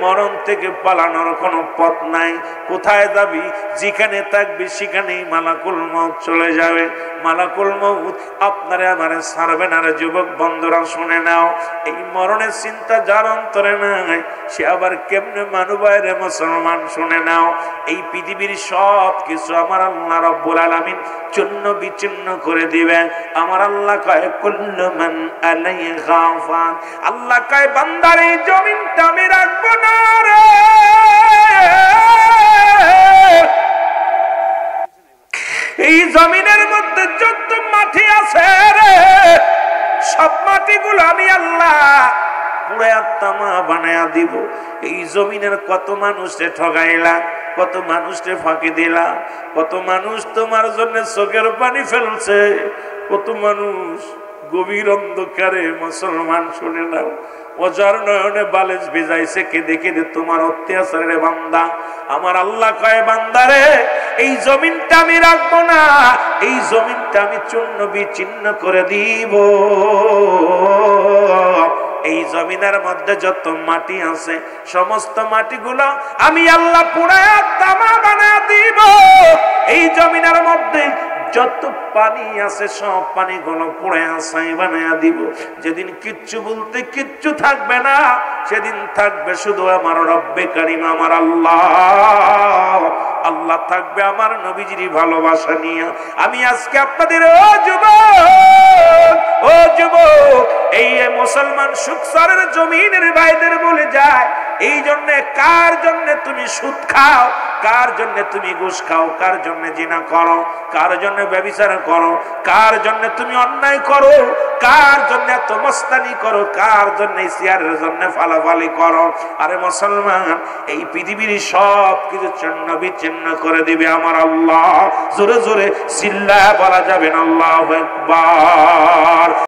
মরণ থেকে পালানোর কোনো পথ নাই। কোথায় যাবি? যেখানে থাকবি সেখানেই মালাকুল মউত চলে যাবে। মালাকুল মউত আপনারে আমারে ছাড়বে না রে যুবক বন্ধুরা, শুনে নাও। এই মরণের চিন্তা যার অন্তরে নাই, সে আবার কেমনে মানুবায় রে মুসলমান, শুনে নাও। এই পৃথিবীর সব কিছু আমার আল্লাহ রাব্বুল আলামিন চূর্ণ বিচূর্ণ করে দিবেন। আমার আল্লাহ কয় কুল্লু মান আলাইহা ফান, আল্লাহ কয় বান্দার এই জমিনটা আমি রাখবো না রে। এই জমিনের মধ্যে যত মাটি আছে রে, সব মাটিগুলো আমি আল্লাহ পুড়ে আত্মা বানায়া দিব। এই জমিনের কত মানুষে ঠগাইলা, কত মানুষকে ফাঁকি দিলা, কত মানুষ তোমার জন্য চোখের পানি ফেলছে, কত মানুষ গভীর অন্ধকারে মুসলমান শুনে নাও অজার নয়নে বালিশ ভিজাইছে কেঁদে কেঁদে তোমার অত্যাচারের বান্দা। আমার আল্লাহ কয় বান্দারে, এই জমিনটা আমি রাখবো না, এই জমিনটা আমি চূর্ণ বিচূর্ণ করে দিব। এই জমিনের মধ্যে যত মাটি আছে সমস্ত মাটিগুলো আমি আল্লাহ পুরায়া তামা বানায়া দিব। এই জমিনের মধ্যে যত পানি আছে সব পানিগুলো পুড়ে ছাই বানায়া দিব। যেদিন কিচ্ছু বলতে কিচ্ছু থাকবে না, সেদিন থাকবে শুধু আমার রব্বে কারিম, আমার আল্লাহ। আল্লাহ থাকবে আমার নবীজির ভালোবাসা নিয়ে। আমি আজকে আপনাদের ও যুবক এই মুসলমান সুখসরের জমিনের ভাইদের বলে যায়, এই জন্য কার জন্য তুমি সুদ খাও, কার জন্য তুমি ঘুষ খাও, কার জন্য জিনা করো, কার জন্য ব্যভিচার করো, কার জন্য তুমি অন্যায় করো, কার জন্য এত মস্তানি করো, কার জন্য সিয়ারের জন্য ফালাফালি করো। আরে মুসলমান, এই পৃথিবীর সব কিছু চূর্ণ বিচ্ছিন্ন করে দিবে আমার আল্লাহ। জোরে জোরে চিল্লায়া বলা যাবে না আল্লাহু আকবার।